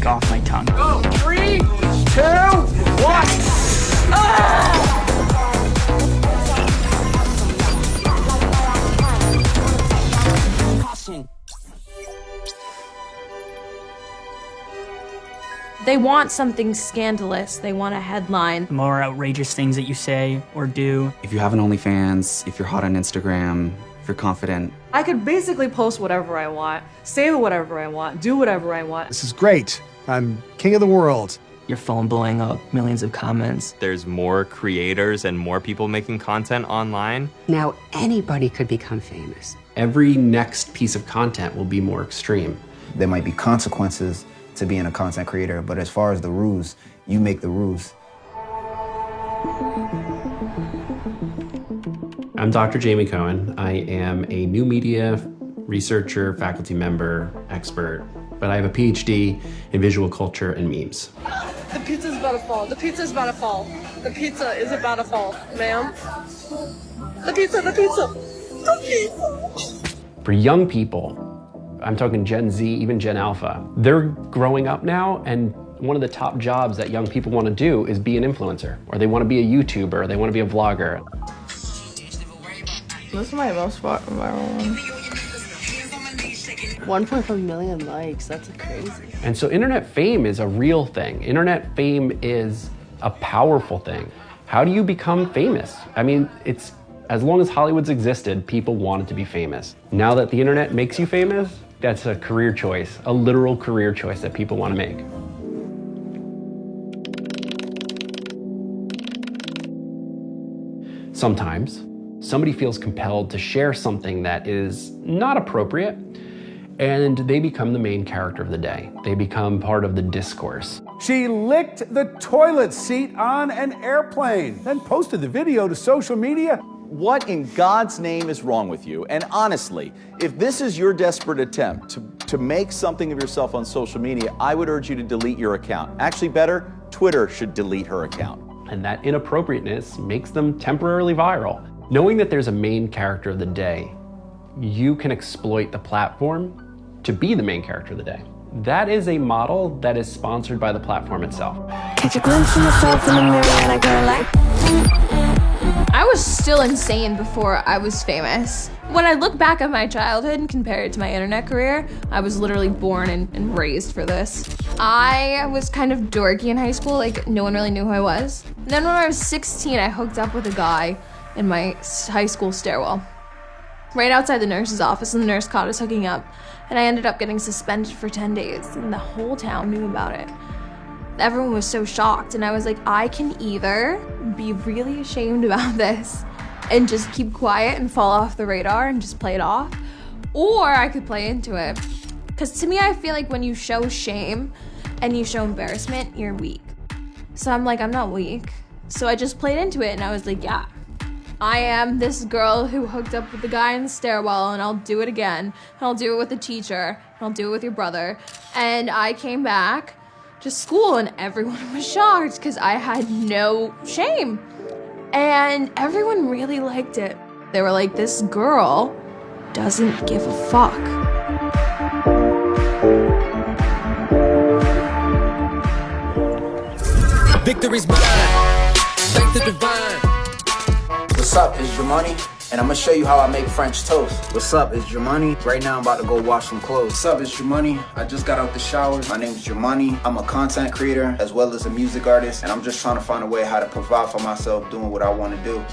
off my tongue. Go, 3, 2, 1. They want something scandalous. They want a headline. The more outrageous things that you say or do. If you have an OnlyFans, if you're hot on Instagram, if you're confident. I could basically post whatever I want, say whatever I want, do whatever I want. This is great. I'm king of the world. Your phone blowing up, millions of comments. There's more creators and more people making content online. Now anybody could become famous. Every next piece of content will be more extreme. There might be consequences to being a content creator, but as far as the rules, you make the rules. I'm Dr. Jamie Cohen. I am a new media researcher, faculty member, expert, but I have a PhD in visual culture and memes. The pizza's about to fall. The pizza's about to fall. The pizza is about to fall, ma'am. The pizza, the pizza, the pizza. For young people, I'm talking Gen Z, even Gen Alpha, they're growing up now, and one of the top jobs that young people want to do is be an influencer, or they want to be a YouTuber, or they want to be a vlogger. This is my most viral one. 1.5 million likes, that's crazy. And so internet fame is a real thing. Internet fame is a powerful thing. How do you become famous? I mean, it's as long as Hollywood's existed, people wanted to be famous. Now that the internet makes you famous, that's a career choice, a literal career choice that people want to make. Sometimes, somebody feels compelled to share something that is not appropriate, and they become the main character of the day. They become part of the discourse. She licked the toilet seat on an airplane, then posted the video to social media. What in God's name is wrong with you? And honestly, if this is your desperate attempt to make something of yourself on social media, I would urge you to delete your account. Actually better, Twitter should delete her account. And that inappropriateness makes them temporarily viral. Knowing that there's a main character of the day, you can exploit the platform to be the main character of the day. That is a model that is sponsored by the platform itself. Catch a glimpse of myself in the mirror and I go like... I was still insane before I was famous. When I look back at my childhood and compare it to my internet career, I was literally born and raised for this. I was kind of dorky in high school, like no one really knew who I was. And then when I was 16, I hooked up with a guy in my high school stairwell, right outside the nurse's office, and the nurse caught us hooking up. And I ended up getting suspended for 10 days, and the whole town knew about it. Everyone was so shocked, and I was like, I can either be really ashamed about this and just keep quiet and fall off the radar and just play it off, or I could play into it. Because to me, I feel like when you show shame and you show embarrassment, you're weak. So I'm like, I'm not weak. So I just played into it, and I was like, yeah, I am this girl who hooked up with the guy in the stairwell, and I'll do it again. And I'll do it with the teacher, and I'll do it with your brother. And I came back to school, and everyone was shocked because I had no shame. And everyone really liked it. They were like, this girl doesn't give a fuck. Victory's mine. Thank the divine. What's up, it's Jamani, and I'm gonna show you how I make French toast. What's up, it's Jamani. Right now I'm about to go wash some clothes. What's up, it's Jamani. I just got out the shower. My name is Jamani. I'm a content creator as well as a music artist, and I'm just trying to find a way how to provide for myself doing what I want to do.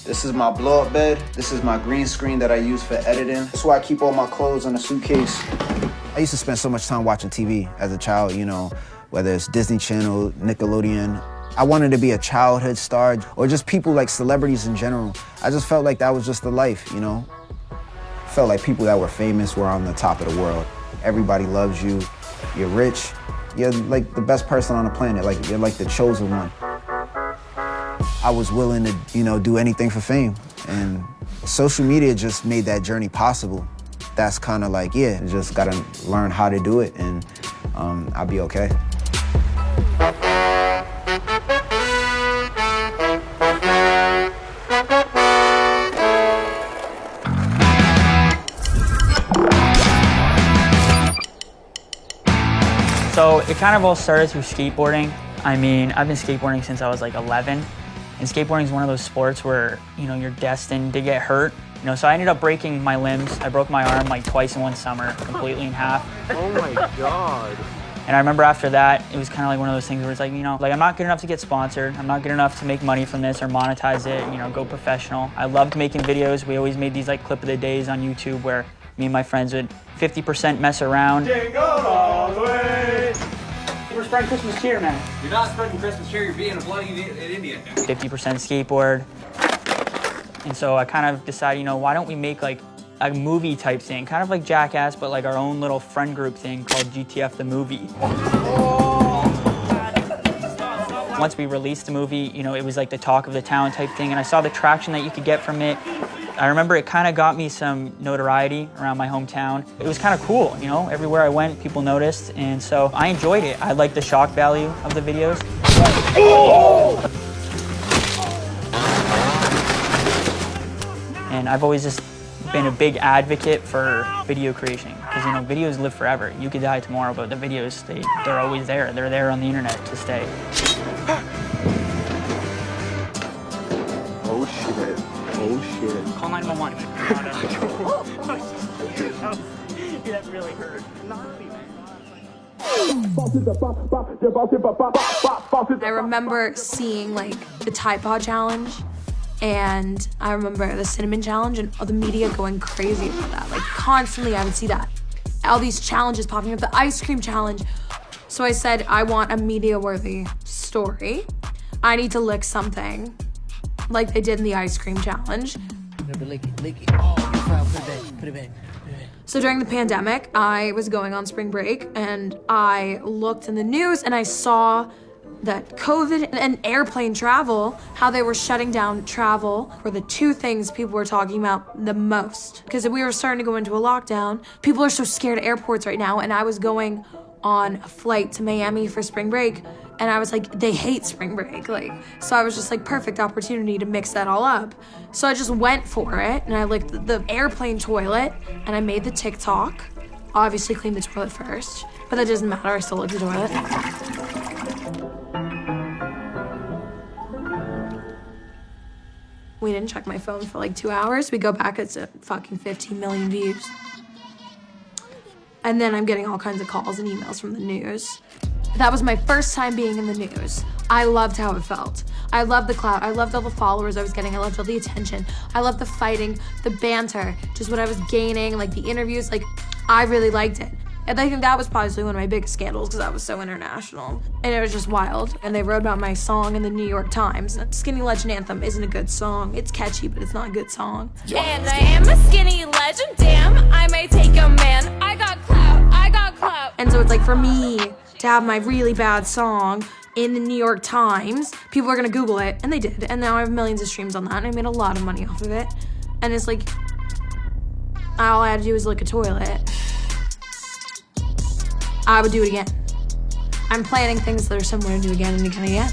This is my blow-up bed. This is my green screen that I use for editing. That's why I keep all my clothes in a suitcase. I used to spend so much time watching TV as a child, you know, whether it's Disney Channel, Nickelodeon. I wanted to be a childhood star or just people like celebrities in general. I just felt like that was just the life, you know? Felt like people that were famous were on the top of the world. Everybody loves you, you're rich, you're like the best person on the planet, like you're like the chosen one. I was willing to, you know, do anything for fame, and social media just made that journey possible. That's kind of like, yeah, you just gotta learn how to do it, and I'll be okay. So it kind of all started through skateboarding. I mean, I've been skateboarding since I was like 11. And skateboarding is one of those sports where, you know, you're destined to get hurt. You know, so I ended up breaking my limbs. I broke my arm like twice in one summer, completely in half. Oh my God. And I remember after that, it was kind of like one of those things where it's like, you know, like I'm not good enough to get sponsored. I'm not good enough to make money from this or monetize it, you know, go professional. I loved making videos. We always made these like clip of the days on YouTube where me and my friends would 50% mess around. We're spreading Christmas cheer, man. You're not spreading Christmas cheer, you're being a bloody Indian. 50% skateboard. And so I kind of decided, you know, why don't we make like a movie type thing, kind of like Jackass, but like our own little friend group thing called GTF the Movie. Once we released the movie, you know, it was like the talk of the town type thing, and I saw the traction that you could get from it. I remember it kind of got me some notoriety around my hometown. It was kind of cool, you know, everywhere I went, people noticed, and so I enjoyed it. I liked the shock value of the videos. And I've always just been a big advocate for video creation, because, you know, videos live forever. You could die tomorrow, but the videos, they're always there. They're there on the internet to stay. Oh shit. Oh shit. Call 911. That really hurt. I remember seeing like the Tide Pod challenge, and I remember the cinnamon challenge, and all the media going crazy about that. Like constantly I would see that. All these challenges popping up, the ice cream challenge. So I said, I want a media-worthy story. I need to lick something like they did in the ice cream challenge. Lick it. Oh, put it back. So during the pandemic, I was going on spring break, and I looked in the news and I saw that COVID and airplane travel, how they were shutting down travel, were the two things people were talking about the most. Because we were starting to go into a lockdown. People are so scared of airports right now, and I was going on a flight to Miami for spring break, and I was like, they hate spring break. Like, so I was just like, perfect opportunity to mix that all up. So I just went for it, and I licked the airplane toilet, and I made the TikTok. Obviously cleaned the toilet first, but that doesn't matter, I still licked the toilet. We didn't check my phone for like 2 hours. We go back, it's at fucking 15 million views. And then I'm getting all kinds of calls and emails from the news. That was my first time being in the news. I loved how it felt. I loved the clout. I loved all the followers I was getting. I loved all the attention. I loved the fighting, the banter, just what I was gaining, like the interviews. Like, I really liked it. And I think that was probably one of my biggest scandals because I was so international. And it was just wild. And they wrote about my song in the New York Times. Skinny Legend Anthem isn't a good song. It's catchy, but it's not a good song. And I am a skinny legend, damn, I may take a man. I got clout. And so it's like, for me to have my really bad song in the New York Times, people are gonna Google it, and they did. And now I have millions of streams on that, and I made a lot of money off of it. And it's like, all I had to do was lick a toilet. I would do it again. I'm planning things that are similar to do again and again and again.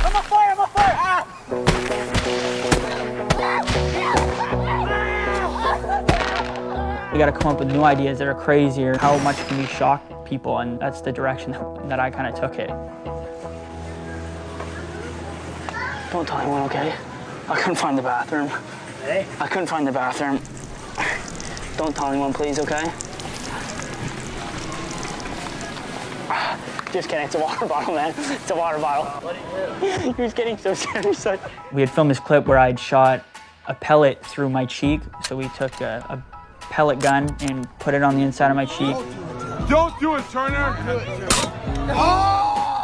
I'm on fire! Ah! We gotta come up with new ideas that are crazier. How much can we shock people? And that's the direction that I kind of took it. Don't tell anyone, okay? I couldn't find the bathroom. Hey? I couldn't find the bathroom. Don't tell anyone, please, okay? Just kidding, it's a water bottle, man. It's a water bottle. What did you do? He was getting so scared. We had filmed this clip where I'd shot a pellet through my cheek. So we took a pellet gun and put it on the inside of my cheek. Don't do it, Turner!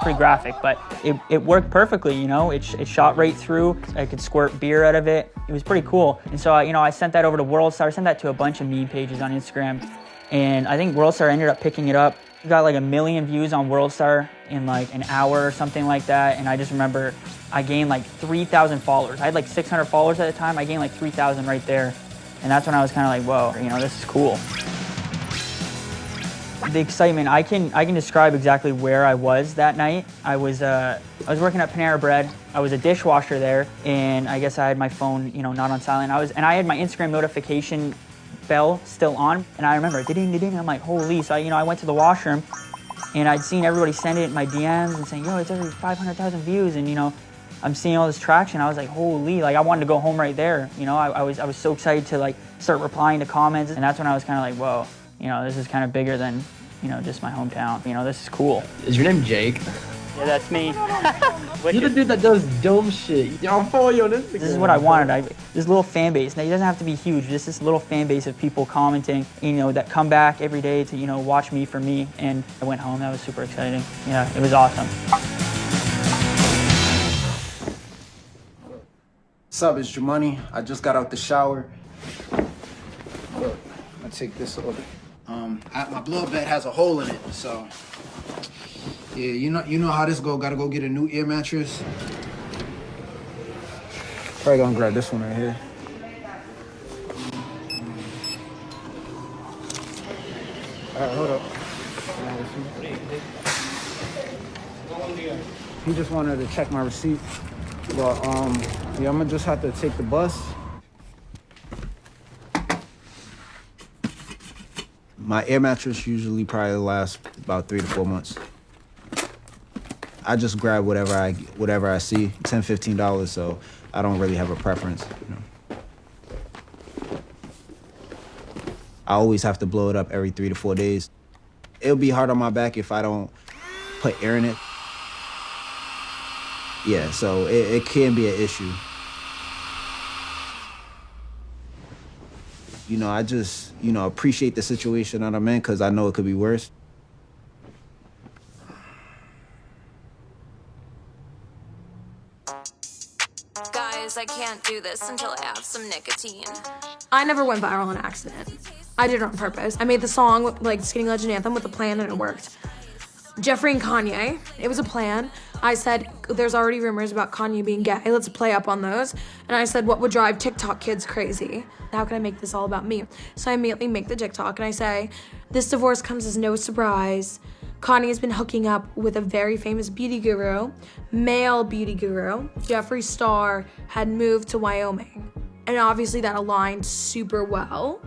Pretty graphic, but it worked perfectly, you know? It shot right through. I could squirt beer out of it. It was pretty cool. And so, you know, I sent that over to WorldStar. I sent that to a bunch of meme pages on Instagram. And I think WorldStar ended up picking it up. We got like 1 million views on WorldStar in like an hour or something like that. And I just remember I gained like 3,000 followers. I had like 600 followers at the time. I gained like 3,000 right there. And that's when I was kind of like, whoa, you know, this is cool. The excitement, I can describe exactly where I was that night. I was working at Panera Bread. I was a dishwasher there, and I guess I had my phone, you know, not on silent. I had my Instagram notification bell still on, and I remember ding ding ding. I'm like, holy! So I went to the washroom, and I'd seen everybody send it in my DMs and saying, yo, it's over 500,000 views, and I'm seeing all this traction. I was like, holy! Like I wanted to go home right there. I was so excited to like start replying to comments, and that's when I was kind of like, whoa, this is kind of bigger than just my hometown. This is cool. Is your name Jake? Yeah, that's me. You're the dude that does dumb shit. I'll follow you on Instagram. This is what I wanted. This little fan base. Now, it doesn't have to be huge. Just this little fan base of people commenting, that come back every day to, watch me for me. And I went home. That was super exciting. Yeah, it was awesome. What's up, it's Jumani. I just got out the shower. Look, I'm gonna take this off. My blood bed has a hole in it, so yeah, you know how this go. Gotta go get a new ear mattress. Probably gonna grab this one right here. All right, hold up. He just wanted to check my receipt, but yeah, I'm gonna just have to take the bus. My air mattress usually probably lasts about 3 to 4 months. I just grab whatever I see, $10, $15, so I don't really have a preference. I always have to blow it up every 3 to 4 days. It'll be hard on my back if I don't put air in it. Yeah, so it can be an issue. I just, appreciate the situation that I'm in because I know it could be worse. Guys, I can't do this until I have some nicotine. I never went viral on accident. I did it on purpose. I made the song, like Skinny Legend Anthem, with a plan, and it worked. Jeffree and Kanye, it was a plan. I said, there's already rumors about Kanye being gay. Let's play up on those. And I said, what would drive TikTok kids crazy? How can I make this all about me? So I immediately make the TikTok and I say, this divorce comes as no surprise. Kanye has been hooking up with a very famous beauty guru, male beauty guru. Jeffree Star had moved to Wyoming. And obviously that aligned super well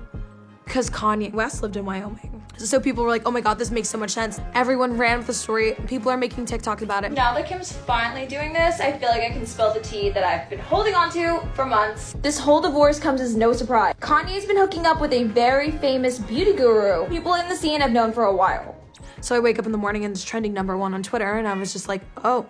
because Kanye West lived in Wyoming. So people were like, oh my God, this makes so much sense. Everyone ran with the story. People are making TikToks about it. Now that Kim's finally doing this, I feel like I can spill the tea that I've been holding on to for months. This whole divorce comes as no surprise. Kanye's been hooking up with a very famous beauty guru people in the scene have known for a while. So I wake up in the morning and it's trending #1 on Twitter, and I was just like, oh,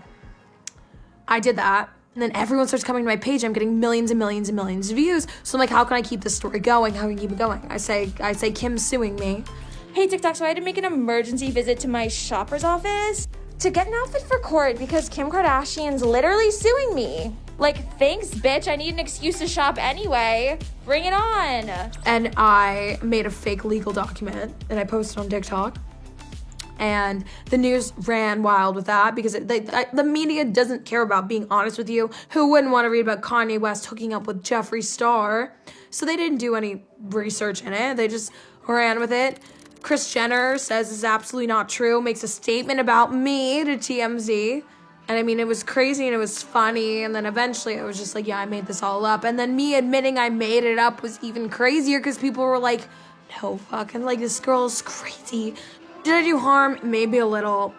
I did that. And then everyone starts coming to my page. I'm getting millions and millions and millions of views. So I'm like, how can I keep this story going? How can I keep it going? I say Kim's suing me. Hey TikTok, so I had to make an emergency visit to my shopper's office to get an outfit for court because Kim Kardashian's literally suing me. Like, thanks, bitch. I need an excuse to shop anyway. Bring it on. And I made a fake legal document and I posted on TikTok. And the news ran wild with that because the media doesn't care about being honest with you. Who wouldn't want to read about Kanye West hooking up with Jeffree Star? So they didn't do any research in it. They just ran with it. Kris Jenner says it's absolutely not true, makes a statement about me to TMZ. And I mean, it was crazy and it was funny. And then eventually I was just like, yeah, I made this all up. And then me admitting I made it up was even crazier because people were like, no fucking, like, this girl's crazy. Did I do harm? Maybe a little.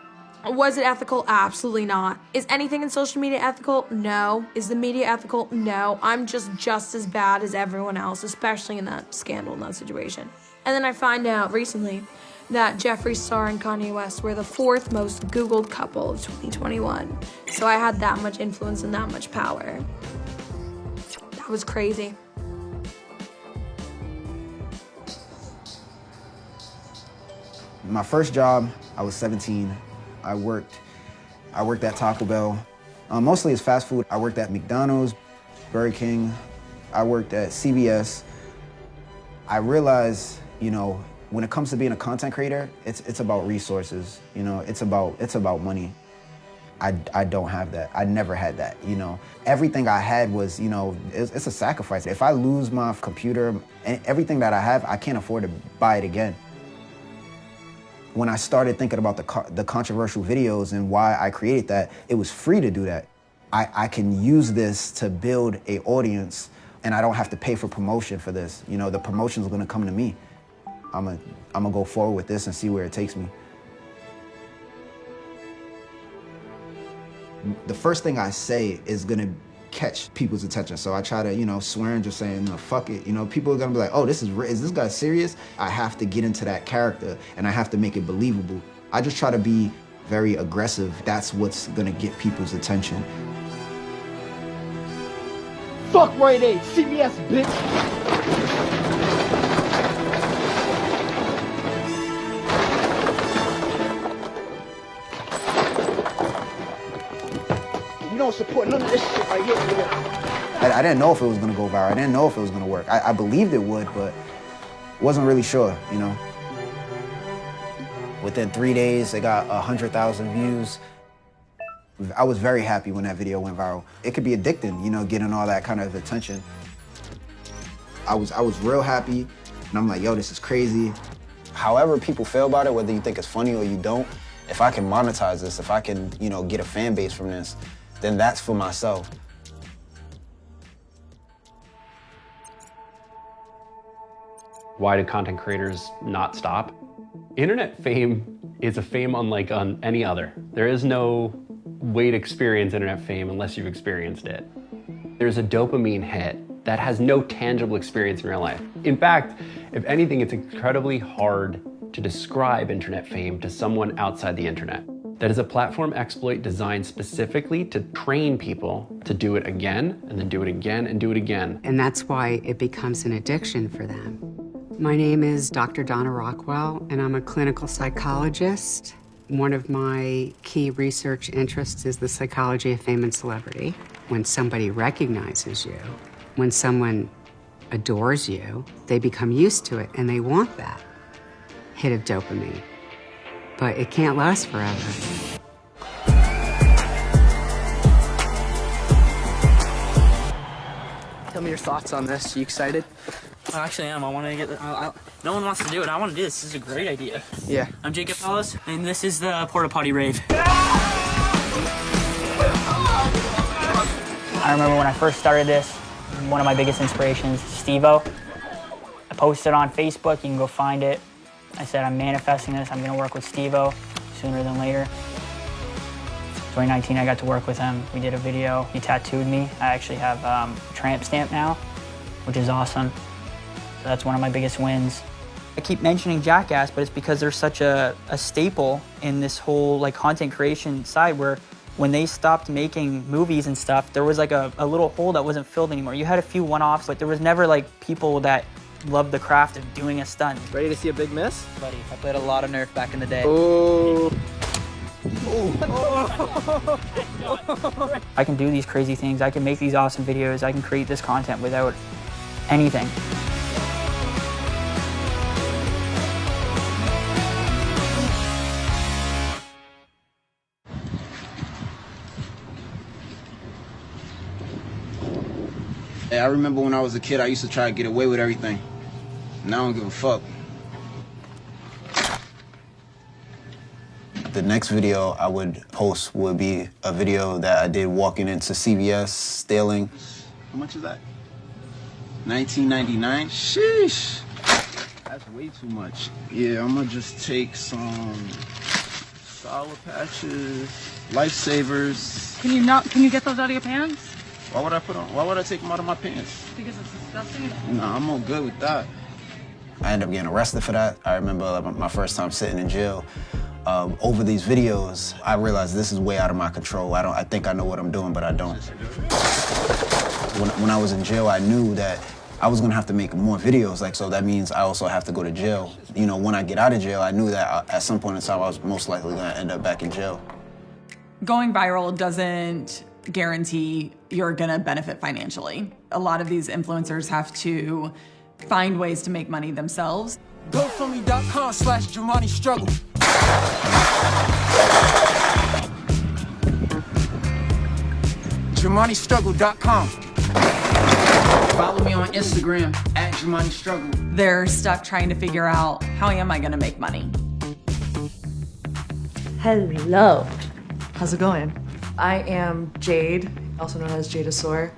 Was it ethical? Absolutely not. Is anything in social media ethical? No. Is the media ethical? No. I'm just as bad as everyone else, especially in that scandal, in that situation. And then I find out recently that Jeffree Star and Kanye West were the 4th most Googled couple of 2021. So I had that much influence and that much power. That was crazy. My first job, I was 17. I worked at Taco Bell. Mostly as fast food. I worked at McDonald's, Burger King. I worked at CBS. I realized, when it comes to being a content creator, it's about resources. It's about money. I don't have that. I never had that. Everything I had was, it's a sacrifice. If I lose my computer and everything that I have, I can't afford to buy it again. When I started thinking about the controversial videos and why I created that, it was free to do that. I can use this to build an audience and I don't have to pay for promotion for this. You know, the promotion's gonna come to me. I'm gonna go forward with this and see where it takes me. The first thing I say is gonna catch people's attention. So I try to, you know, swear and just saying, no, fuck it. You know, people are gonna be like, oh, is this guy serious? I have to get into that character and I have to make it believable. I just try to be very aggressive. That's what's gonna get people's attention. Fuck Rite Aid, CBS, bitch! You don't support none of this shit right here. I didn't know if it was gonna go viral. I didn't know if it was gonna work. I believed it would, but wasn't really sure, you know. Within 3 days, they got 100,000 views. I was very happy when that video went viral. It could be addicting, you know, getting all that kind of attention. I was real happy, and I'm like, yo, this is crazy. However people feel about it, whether you think it's funny or you don't, if I can monetize this, if I can, you know, get a fan base from this, then that's for myself. Why do content creators not stop? Internet fame is a fame unlike any other. There is no way to experience internet fame unless you've experienced it. There's a dopamine hit that has no tangible experience in real life. In fact, if anything, it's incredibly hard to describe internet fame to someone outside the internet. That is a platform exploit designed specifically to train people to do it again, and then do it again, and do it again. And that's why it becomes an addiction for them. My name is Dr. Donna Rockwell, and I'm a clinical psychologist. One of my key research interests is the psychology of fame and celebrity. When somebody recognizes you, when someone adores you, they become used to it, and they want that hit of dopamine. But it can't last forever. Tell me your thoughts on this. You excited? I actually am. I want to get no one wants to do it. I want to do this. This is a great idea. Yeah. I'm Jacob Ellis, and this is the Porta Potty Rave. I remember when I first started this, one of my biggest inspirations, Steve-O. I posted on Facebook. You can go find it. I said, I'm manifesting this. I'm going to work with Steve-O sooner than later. 2019, I got to work with him. We did a video. He tattooed me. I actually have a tramp stamp now, which is awesome. So that's one of my biggest wins. I keep mentioning Jackass, but it's because they're such a staple in this whole like content creation side where when they stopped making movies and stuff, there was like a little hole that wasn't filled anymore. You had a few one-offs, but there was never like people that loved the craft of doing a stunt. Ready to see a big miss? Buddy, I played a lot of Nerf back in the day. Oh. I can do these crazy things. I can make these awesome videos. I can create this content without anything. Hey, I remember when I was a kid, I used to try to get away with everything. Now I don't give a fuck. The next video I would post would be a video that I did walking into CVS, stealing. How much is that? $19.99? Sheesh. That's way too much. Yeah, I'm gonna just take some Sour Patches, Lifesavers. Can you get those out of your pants? Why would I take them out of my pants? Because it's disgusting. Nah, I'm all good with that. I ended up getting arrested for that. I remember my first time sitting in jail. Over these videos, I realized this is way out of my control. I think I know what I'm doing, but I don't. When I was in jail, I knew that I was gonna have to make more videos, so that means I also have to go to jail. You know, when I get out of jail, I knew that at some point in time I was most likely gonna end up back in jail. Going viral doesn't guarantee you're gonna benefit financially. A lot of these influencers have to find ways to make money themselves. GoFundMe.com/JamaniStruggle. JamaniStruggle.com. Follow me on Instagram @JamaniStruggle. They're stuck trying to figure out, how am I gonna make money? Hello. How's it going? I am Jade, also known as Jadesaur.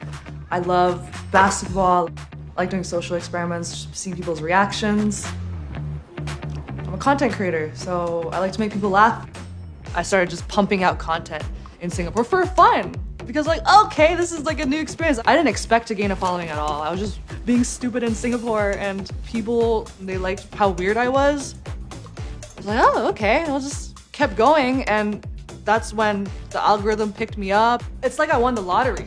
I love basketball. I like doing social experiments, seeing people's reactions. I'm a content creator, so I like to make people laugh. I started just pumping out content in Singapore for fun. Because like, okay, this is like a new experience. I didn't expect to gain a following at all. I was just being stupid in Singapore and people, they liked how weird I was. I was like, oh, okay, I just kept going and that's when the algorithm picked me up. It's like I won the lottery.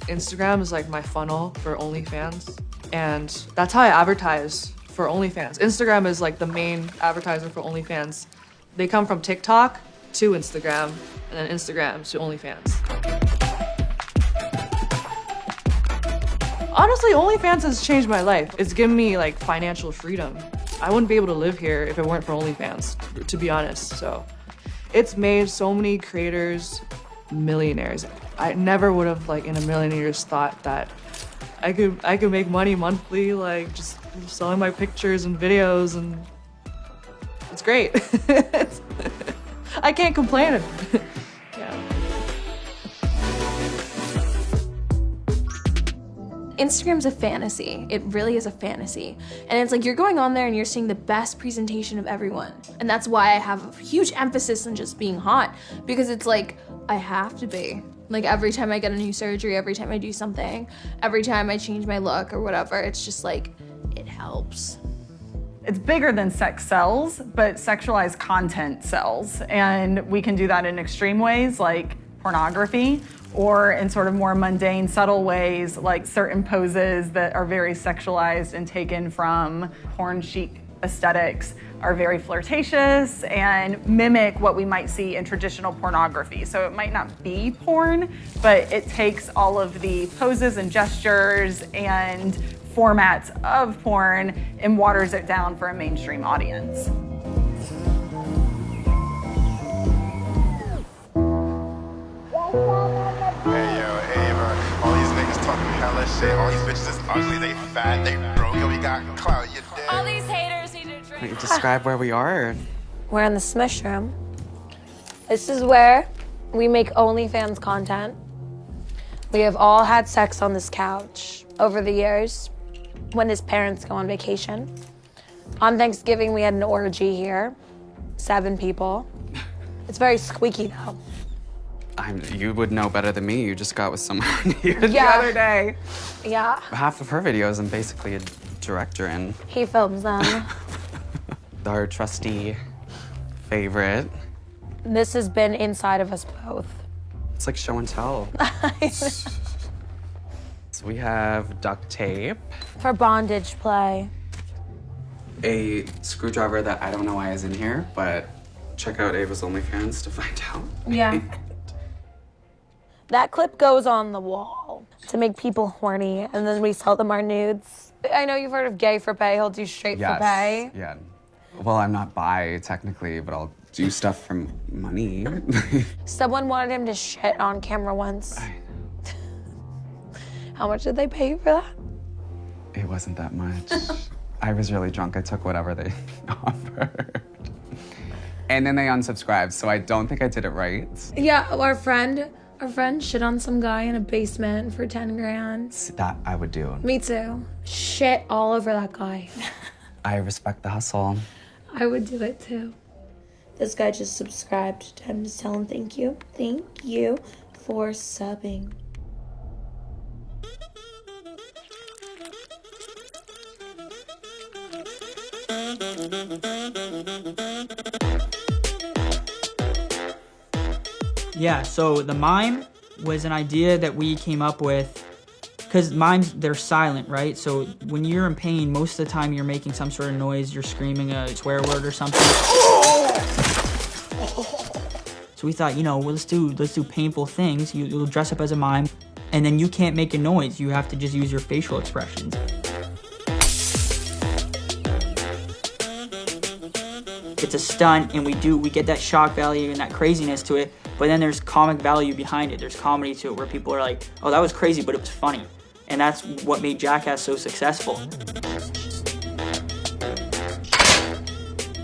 Instagram is like my funnel for OnlyFans and that's how I advertise for OnlyFans. Instagram is like the main advertiser for OnlyFans. They come from TikTok to Instagram and then Instagram to OnlyFans. Honestly, OnlyFans has changed my life. It's given me like financial freedom. I wouldn't be able to live here if it weren't for OnlyFans, to be honest. So it's made so many creators millionaires. I never would have like in a million years thought that I could make money monthly, like just selling my pictures and videos, and it's great. I can't complain. Instagram's a fantasy. It really is a fantasy. And it's like you're going on there and you're seeing the best presentation of everyone. And that's why I have a huge emphasis on just being hot, because it's like, I have to be. Like every time I get a new surgery, every time I do something, every time I change my look or whatever, it's just like, it helps. It's bigger than sex sells, but sexualized content sells. And we can do that in extreme ways like pornography, or in sort of more mundane, subtle ways like certain poses that are very sexualized and taken from porn chic aesthetics are very flirtatious and mimic what we might see in traditional pornography. So it might not be porn, but it takes all of the poses and gestures and formats of porn and waters it down for a mainstream audience. Hey yo, Ava, all these niggas talking hella shit, all these bitches is ugly, they fat, they broke, yo, we got clout, you dead. All these haters need to drink. Describe where we are. We're in the Smush Room. This is where we make OnlyFans content. We have all had sex on this couch over the years when his parents go on vacation. On Thanksgiving, we had an orgy here, 7 people. It's very squeaky though. You would know better than me. You just got with someone here the Yeah. other day. Yeah, Half of her videos, I'm basically a director in. he films them. Our trusty favorite. This has been inside of us both. It's like show and tell. So we have duct tape. For bondage play. A screwdriver that I don't know why is in here, but check out Ava's OnlyFans to find out. Yeah. That clip goes on the wall to make people horny, and then we sell them our nudes. I know you've heard of gay for pay. He'll do straight for pay. Yeah. Well, I'm not bi technically, but I'll do stuff for money. Someone wanted him to shit on camera once. How much did they pay you for that? It wasn't that much. I was really drunk. I took whatever they offered. And then they unsubscribed, so I don't think I did it right. Yeah, our friend shit on some guy in a basement for 10 grand. That I would do. Me too. Shit all over that guy. I respect the hustle. I would do it too. This guy just subscribed to him. Just tell him thank you. Thank you for subbing. Yeah, so the mime was an idea that we came up with because mimes, they're silent, right? So when you're in pain, most of the time you're making some sort of noise, you're screaming a swear word or something. So we thought, well, let's do painful things. You'll dress up as a mime, and then you can't make a noise. You have to just use your facial expressions. It's a stunt, and we get that shock value and that craziness to it, but then there's comic value behind it. There's comedy to it where people are like, oh, that was crazy, but it was funny. And that's what made Jackass so successful.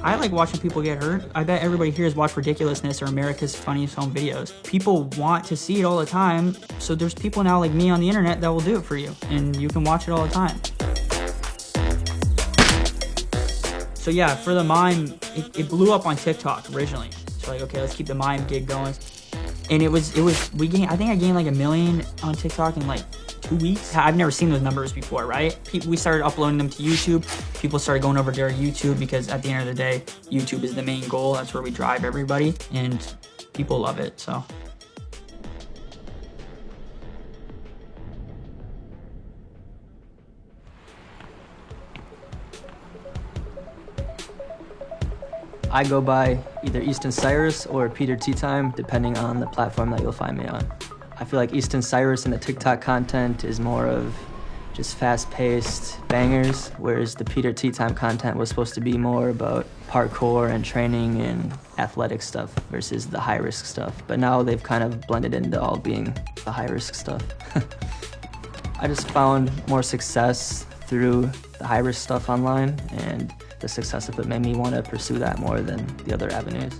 I like watching people get hurt. I bet everybody here has watched Ridiculousness or America's Funniest Home Videos. People want to see it all the time, so there's people now like me on the internet that will do it for you, and you can watch it all the time. So yeah, for the mime, it blew up on TikTok originally. So like, okay, let's keep the mime gig going. And I think I gained like 1 million on TikTok in like 2 weeks. I've never seen those numbers before, right? We started uploading them to YouTube. People started going over to our YouTube because at the end of the day, YouTube is the main goal. That's where we drive everybody, and people love it, so. I go by either Easton Cyrus or Peter Tea Time, depending on the platform that you'll find me on. I feel like Easton Cyrus in the TikTok content is more of just fast-paced bangers, whereas the Peter Tea Time content was supposed to be more about parkour and training and athletic stuff versus the high-risk stuff. But now they've kind of blended into all being the high-risk stuff. I just found more success through the high-risk stuff online, and the success of it made me want to pursue that more than the other avenues.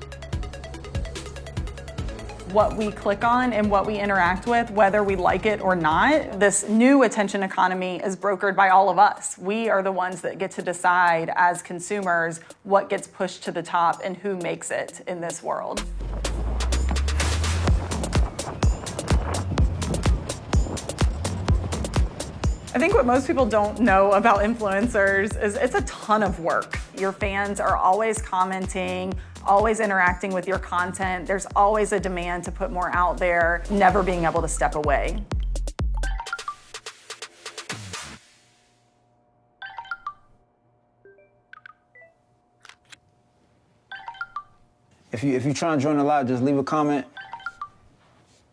What we click on and what we interact with, whether we like it or not, this new attention economy is brokered by all of us. We are the ones that get to decide as consumers what gets pushed to the top and who makes it in this world. I think what most people don't know about influencers is it's a ton of work. Your fans are always commenting, always interacting with your content. There's always a demand to put more out there, never being able to step away. If you're trying to join the live, just leave a comment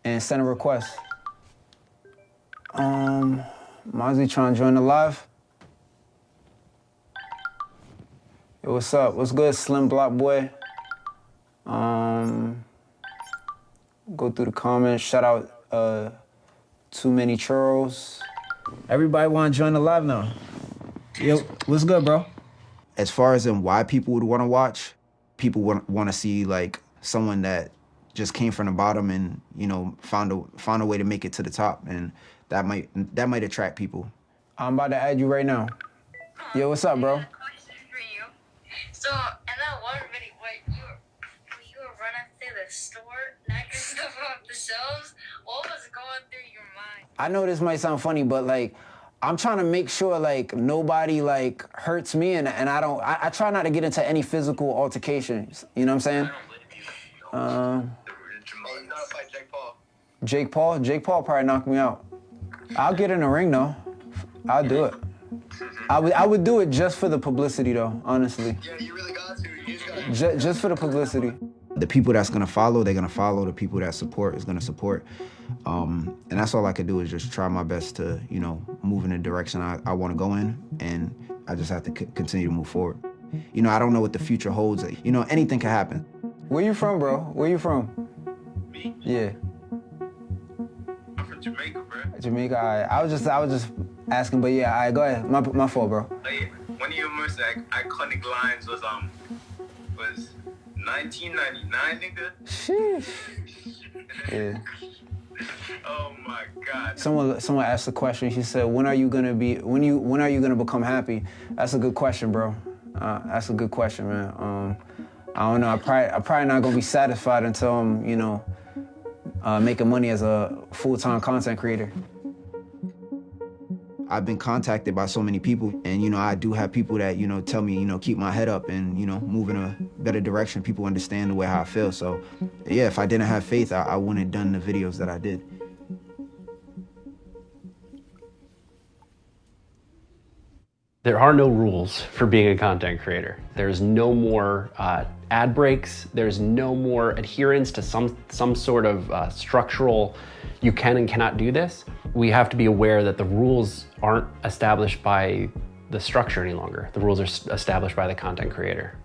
and send a request. Mozzie trying to join the live. Yo, what's up? What's good, Slim Block Boy? Go through the comments. Shout out Too Many Churros. Everybody want to join the live now. Yo, what's good, bro? As far as in why people would want to watch, people want to see like someone that just came from the bottom and, you know, found a way to make it to the top, and that might attract people. I'm about to add you right now. Yo, what's up, bro? So, in that one video, when you were running through the store, knocking stuff off the shelves, what was going through your mind? I know this might sound funny, but like, I'm trying to make sure like nobody like hurts me, and I try not to get into any physical altercations. You know what I'm saying? Jake Paul? Jake Paul probably knocked me out. I'll get in the ring though. I'll do it. I would do it just for the publicity though, honestly. Yeah, you really got to. You just gotta... Just for the publicity. The people that's gonna follow, they're gonna follow. The people that support is gonna support. And that's all I could do is just try my best to, you know, move in the direction I wanna go in, and I just have to continue to move forward. You know, I don't know what the future holds. You know, anything can happen. Where you from, bro? Where you from? Me? Yeah. I'm from Jamaica, bro. Jamaica, all right. I was just asking, but yeah, all right, go ahead. My fault, bro. Like, one of your most iconic lines was 1999, nigga. Sheesh. Yeah. Oh my God. Someone asked the question. She said, "When are you gonna become happy?" That's a good question, bro. That's a good question, man. I don't know. I'm probably not gonna be satisfied until I'm, you know, making money as a full-time content creator. I've been contacted by so many people, and, you know, I do have people that, you know, tell me, you know, keep my head up and, you know, move in a better direction. People understand the way how I feel. So, yeah, if I didn't have faith, I wouldn't have done the videos that I did. There are no rules for being a content creator. There's no more ad breaks. There's no more adherence to some sort of structural, you can and cannot do this. We have to be aware that the rules aren't established by the structure any longer. The rules are established by the content creator.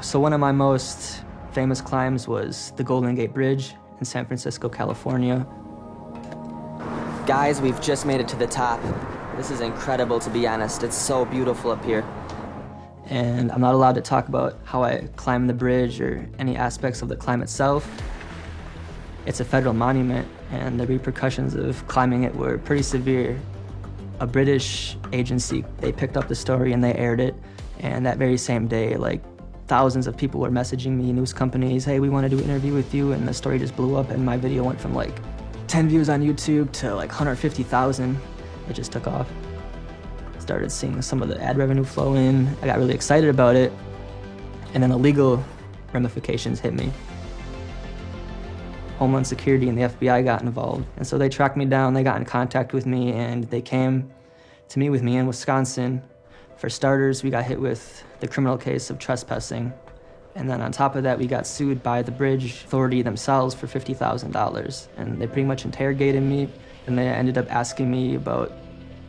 So one of my most famous climbs was the Golden Gate Bridge in San Francisco, California. Guys, we've just made it to the top. This is incredible, to be honest. It's so beautiful up here. And I'm not allowed to talk about how I climbed the bridge or any aspects of the climb itself. It's a federal monument, and the repercussions of climbing it were pretty severe. A British agency, they picked up the story and they aired it, and that very same day, like, thousands of people were messaging me, news companies, hey, we want to do an interview with you, and the story just blew up, and my video went from like 10 views on YouTube to like 150,000. It just took off. Started seeing some of the ad revenue flow in. I got really excited about it, and then the legal ramifications hit me. Homeland Security and the FBI got involved, and so they tracked me down, they got in contact with me, and they came to meet with me in Wisconsin. For starters, we got hit with the criminal case of trespassing, and then on top of that, we got sued by the bridge authority themselves for $50,000, and they pretty much interrogated me, and they ended up asking me about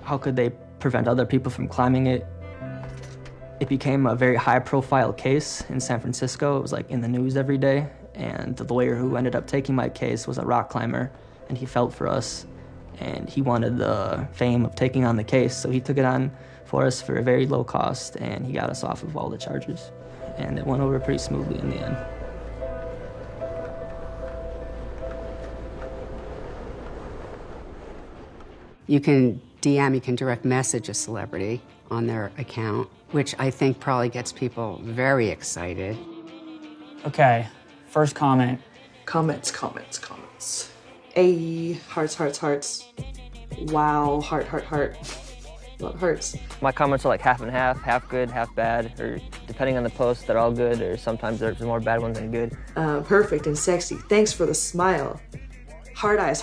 how could they prevent other people from climbing it. It became a very high-profile case in San Francisco. It was like in the news every day, and the lawyer who ended up taking my case was a rock climber, and he felt for us, and he wanted the fame of taking on the case, so he took it on for us for a very low cost, and he got us off of all the charges, and it went over pretty smoothly in the end. You can DM, you can direct message a celebrity on their account, which I think probably gets people very excited. Okay, first comment. Comments. A hearts. Wow, heart. Love hearts. My comments are like half and half good, half bad, or depending on the post, they're all good, or sometimes there's more bad ones than good. Perfect and sexy. Thanks for the smile. Hard eyes.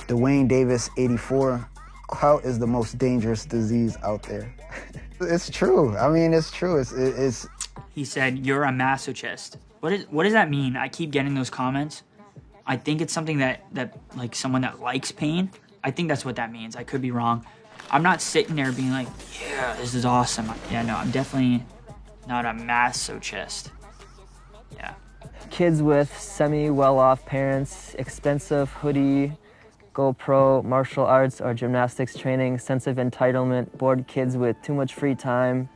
Dwayne Davis, 84. Clout is the most dangerous disease out there. It's true. I mean, it's true. It's. He said, you're a masochist. What does that mean? I keep getting those comments. I think it's something that like someone that likes pain. I think that's what that means. I could be wrong. I'm not sitting there being like, yeah, this is awesome. Yeah, no, I'm definitely not a masochist. Yeah. Kids with semi-well-off parents, expensive hoodie, GoPro, martial arts or gymnastics training, sense of entitlement, bored kids with too much free time,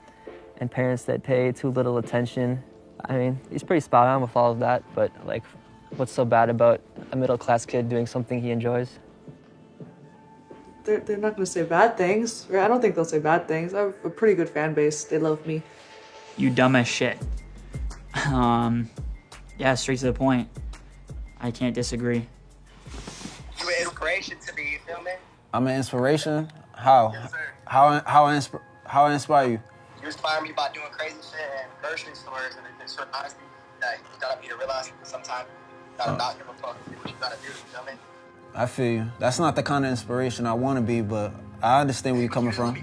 and parents that pay too little attention. I mean, he's pretty spot on with all of that, but like, what's so bad about a middle-class kid doing something he enjoys? They're not gonna say bad things. I don't think they'll say bad things. I have a pretty good fan base. They love me. You dumb as shit. Yeah, straight to the point. I can't disagree. You an inspiration to me, you feel me? I'm an inspiration? How? Yes, sir. How I inspire you? You inspire me by doing crazy shit and grocery stores and certain honesty that you gotta be to realize sometimes you gotta not give a fuck and do what you gotta do, you feel me? I feel you. That's not the kind of inspiration I want to be, but I understand where you're coming from.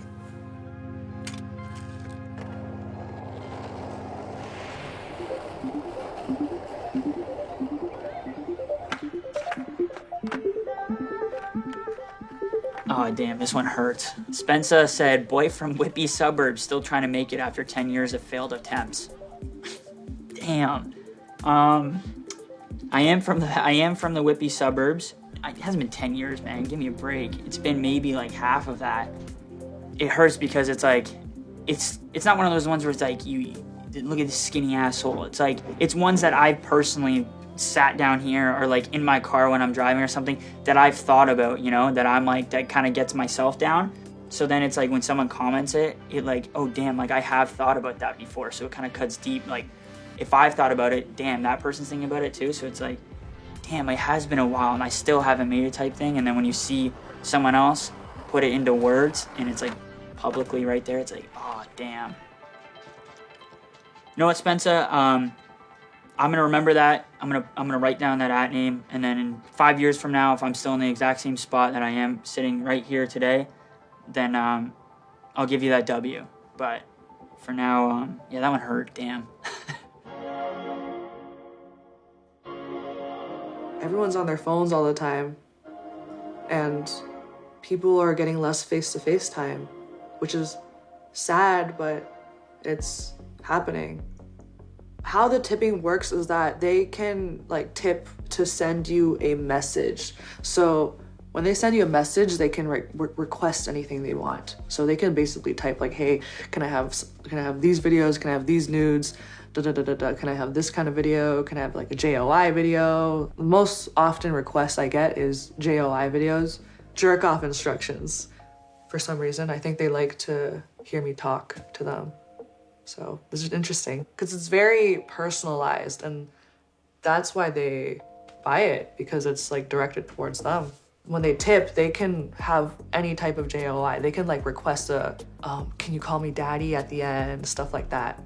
Oh, damn, this one hurts. Spencer said, boy from Whippy suburbs still trying to make it after 10 years of failed attempts. Damn. I am from the Whippy suburbs. It hasn't been 10 years, man. Give me a break. It's been maybe like half of that. It hurts because it's like, it's not one of those ones where it's like, you look at this skinny asshole. It's like, it's ones that I've personally sat down here or like in my car when I'm driving or something that I've thought about, you know, that I'm like, that kind of gets myself down. So then it's like when someone comments it like, oh damn, like I have thought about that before. So it kind of cuts deep. Like if I've thought about it, damn, that person's thinking about it too. So it's like, damn, it has been a while and I still haven't made it type thing. And then when you see someone else put it into words and it's like publicly right there, it's like, oh damn. You know what, Spencer? I'm gonna remember that. I'm gonna write down that @ name, and then in 5 years from now, if I'm still in the exact same spot that I am sitting right here today, then I'll give you that W. But for now, yeah, that one hurt. Damn. Everyone's on their phones all the time, and people are getting less face-to-face time, which is sad, but it's happening. How the tipping works is that they can like tip to send you a message. So When they send you a message, they can request anything they want. So they can basically type like, hey, can I have these videos? Can I have these nudes? Can I have this kind of video? Can I have like a JOI video? The most often requests I get is JOI videos. Jerk off instructions. For some reason, I think they like to hear me talk to them. So this is interesting because it's very personalized, and that's why they buy it, because it's like directed towards them. When they tip, they can have any type of JOI. They can like request a, can you call me daddy at the end, stuff like that,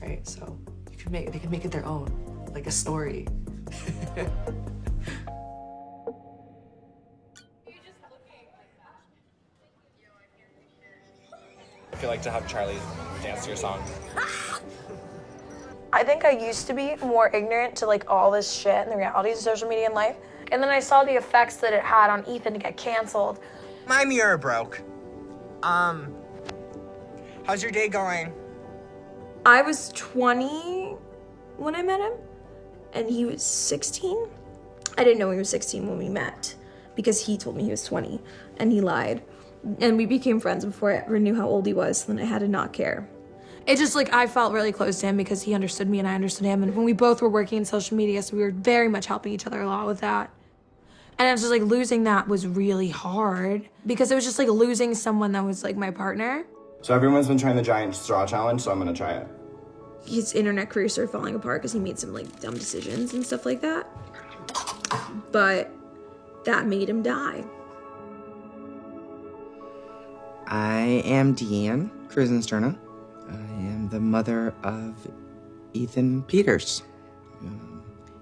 right? So they can make it their own, like a story. I feel like to have Charlie dance to your song. I think I used to be more ignorant to like all this shit and the realities of social media in life. And then I saw the effects that it had on Ethan to get canceled. My mirror broke. How's your day going? I was 20 when I met him, and he was 16. I didn't know he was 16 when we met because he told me he was 20, and he lied. And we became friends before I ever knew how old he was, and then I had to not care. It just like, I felt really close to him because he understood me and I understood him. And when we both were working in social media, so we were very much helping each other a lot with that. And it was just like, losing that was really hard because it was just like losing someone that was like my partner. So everyone's been trying the giant straw challenge, so I'm gonna try it. His internet career started falling apart because he made some like dumb decisions and stuff like that. But that made him die. I am Deanne Cruzensterna. I am the mother of Ethan Peters.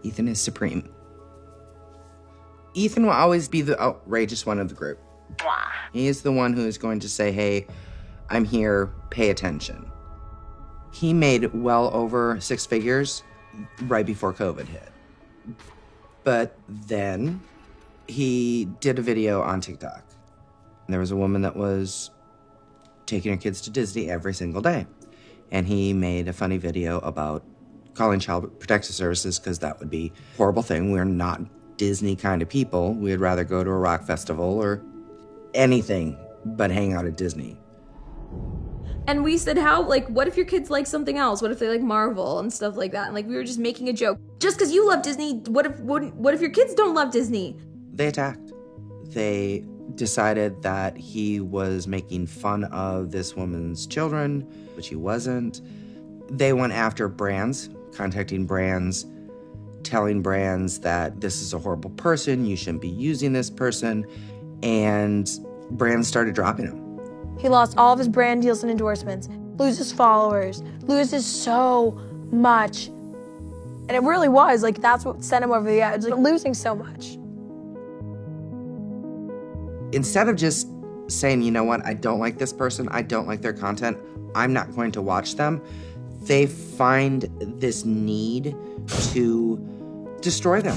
Ethan is supreme. Ethan will always be the outrageous one of the group. He is the one who is going to say, hey, I'm here, pay attention. He made well over 6 figures right before COVID hit. But then he did a video on TikTok. And there was a woman that was taking her kids to Disney every single day. And he made a funny video about calling Child Protective Services because that would be a horrible thing. We're not Disney kind of people. We'd rather go to a rock festival or anything but hang out at Disney. And we said, what if your kids like something else? What if they like Marvel and stuff like that? And like, we were just making a joke. Just because you love Disney, what if your kids don't love Disney? They attacked. They decided that he was making fun of this woman's children, which he wasn't. They went after brands, contacting brands, telling brands that this is a horrible person, you shouldn't be using this person, and brands started dropping him. He lost all of his brand deals and endorsements, loses followers, loses so much. And it really was, like, that's what sent him over the edge, like losing so much. Instead of just saying, you know what, I don't like this person, I don't like their content, I'm not going to watch them, they find this need to destroy them.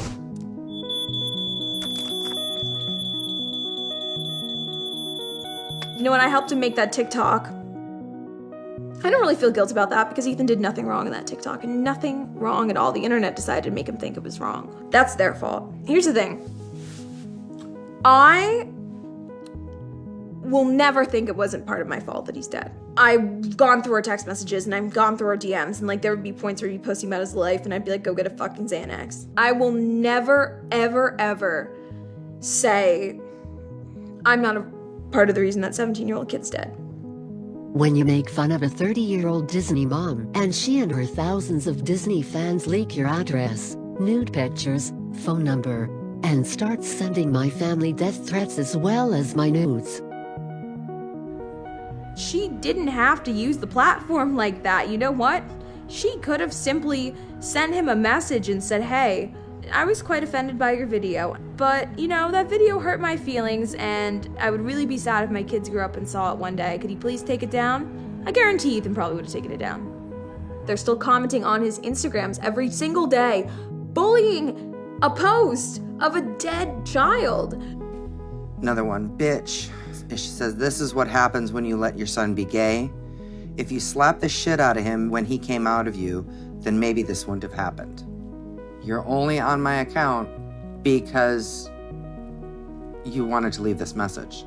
You know, when I helped him make that TikTok, I don't really feel guilt about that because Ethan did nothing wrong in that TikTok, and nothing wrong at all. The internet decided to make him think it was wrong. That's their fault. Here's the thing. I will never think it wasn't part of my fault that he's dead. I've gone through our text messages and I've gone through our DMs, and like there would be points where he'd be posting about his life and I'd be like, go get a fucking Xanax. I will never, ever, ever say I'm not a part of the reason that 17-year-old kid's dead. When you make fun of a 30-year-old Disney mom and she and her thousands of Disney fans leak your address, nude pictures, phone number, and start sending my family death threats as well as my nudes. She didn't have to use the platform like that. You know what? She could have simply sent him a message and said, hey, I was quite offended by your video, but you know, that video hurt my feelings and I would really be sad if my kids grew up and saw it one day. Could you please take it down? I guarantee Ethan probably would have taken it down. They're still commenting on his Instagrams every single day, bullying a post of a dead child. Another one, bitch. She says, this is what happens when you let your son be gay. If you slapped the shit out of him when he came out of you, then maybe this wouldn't have happened. You're only on my account because you wanted to leave this message.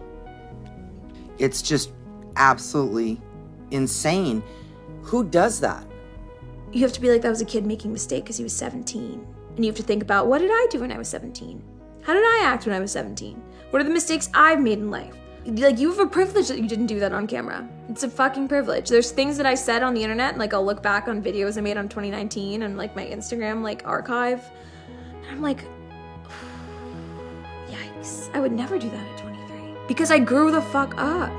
It's just absolutely insane. Who does that? You have to be like, that was a kid making a mistake because he was 17. And you have to think about, what did I do when I was 17? How did I act when I was 17? What are the mistakes I've made in life? Like, you have a privilege that you didn't do that on camera. It's a fucking privilege. There's things that I said on the internet, like I'll look back on videos I made on 2019 and like my Instagram like archive. And I'm like, yikes. I would never do that at 23. Because I grew the fuck up.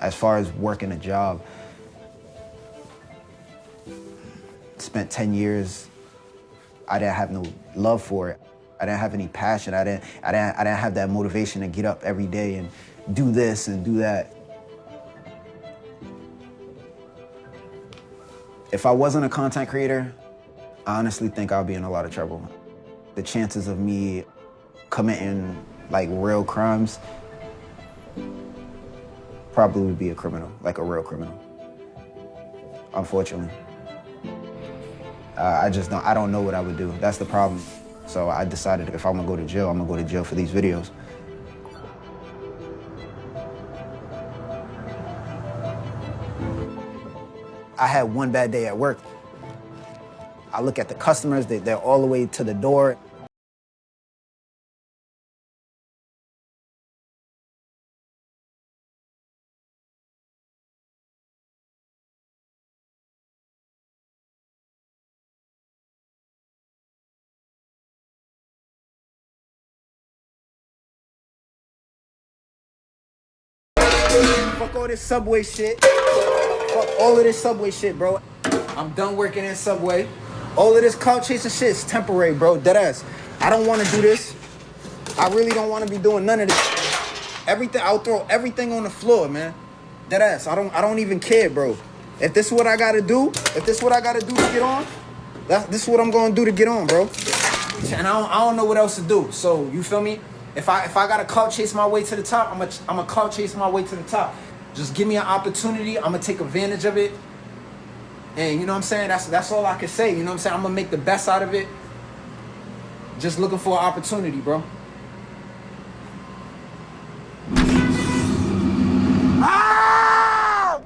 As far as working a job, spent 10 years, I didn't have no love for it. I didn't have any passion. I didn't have that motivation to get up every day and do this and do that. If I wasn't a content creator, I honestly think I'll be in a lot of trouble. The chances of me committing like real crimes probably would be a criminal, like a real criminal, unfortunately. I don't know what I would do. That's the problem. So I decided if I'm gonna go to jail, I'm gonna go to jail for these videos. I had one bad day at work. I look at the customers, they're all the way to the door. Fuck all this Subway shit. Fuck all of this Subway shit, bro. I'm done working in Subway. All of this clout chasing shit is temporary, bro. Deadass. I don't want to do this. I really don't want to be doing none of this. Everything, I'll throw everything on the floor, man. Deadass. I don't even care, bro. If this is what I gotta do, if this is what I gotta do to get on, this is what I'm gonna do to get on, bro. And I don't know what else to do. So you feel me? If I gotta clout chase my way to the top, I'm a clout chase my way to the top. Just give me an opportunity. I'm gonna take advantage of it. And you know what I'm saying? That's all I can say. You know what I'm saying? I'm gonna make the best out of it. Just looking for an opportunity, bro. Ah!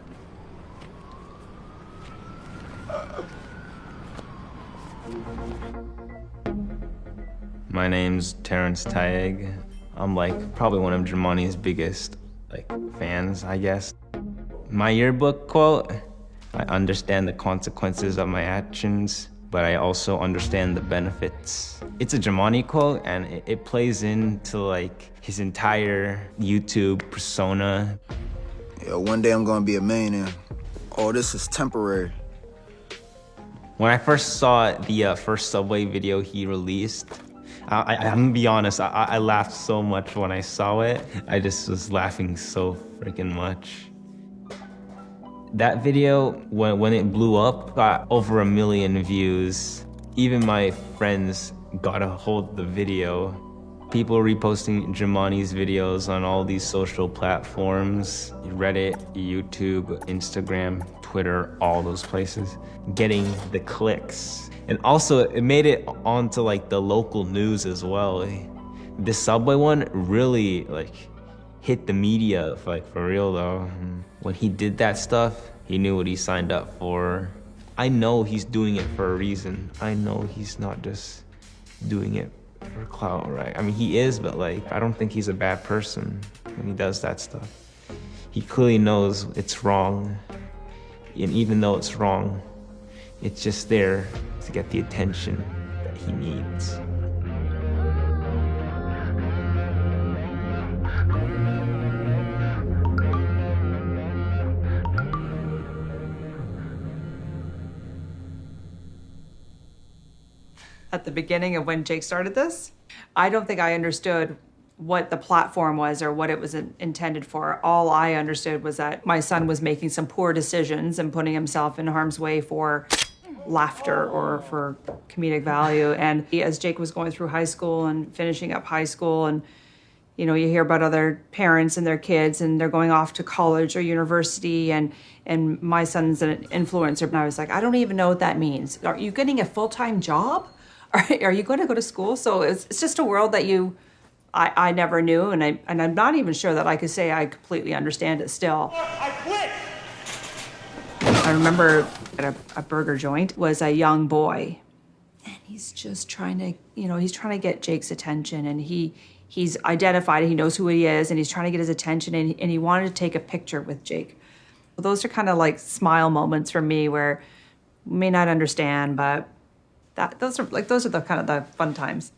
My name's Terrence Taeg. I'm like probably one of Jamani's biggest fans, I guess. My yearbook quote, I understand the consequences of my actions, but I also understand the benefits. It's a Jamani quote and it plays into his entire YouTube persona. Yo, one day I'm gonna be a millionaire. All this is temporary. When I first saw the first Subway video he released, I'm gonna be honest, I laughed so much when I saw it. I just was laughing so freaking much. That video, when it blew up, got over 1 million views. Even my friends got a hold of the video. People reposting Jamani's videos on all these social platforms, Reddit, YouTube, Instagram, Twitter, all those places, getting the clicks. And also, it made it onto the local news as well. This Subway one really hit the media for real though. When he did that stuff, he knew what he signed up for. I know he's doing it for a reason. I know he's not just doing it for clout, right? I mean, he is, but I don't think he's a bad person when he does that stuff. He clearly knows it's wrong. And even though it's wrong, it's just there to get the attention that he needs. At the beginning of when Jake started this, I don't think I understood what the platform was or what it was intended for. All I understood was that my son was making some poor decisions and putting himself in harm's way for laughter or for comedic value. And as Jake was going through high school and finishing up high school, and you know, you hear about other parents and their kids and they're going off to college or university, and my son's an influencer. And I was like, I don't even know what that means. Are you getting a full-time job? Are you going to go to school? So it's just a world that I never knew, and I'm not even sure that I could say I completely understand it still. I quit! I remember at a burger joint was a young boy, and he's just trying to, you know, he's trying to get Jake's attention, and he's identified, he knows who he is, and he's trying to get his attention, and he wanted to take a picture with Jake. Those are kind of like smile moments for me where you may not understand, but those are the kind of the fun times.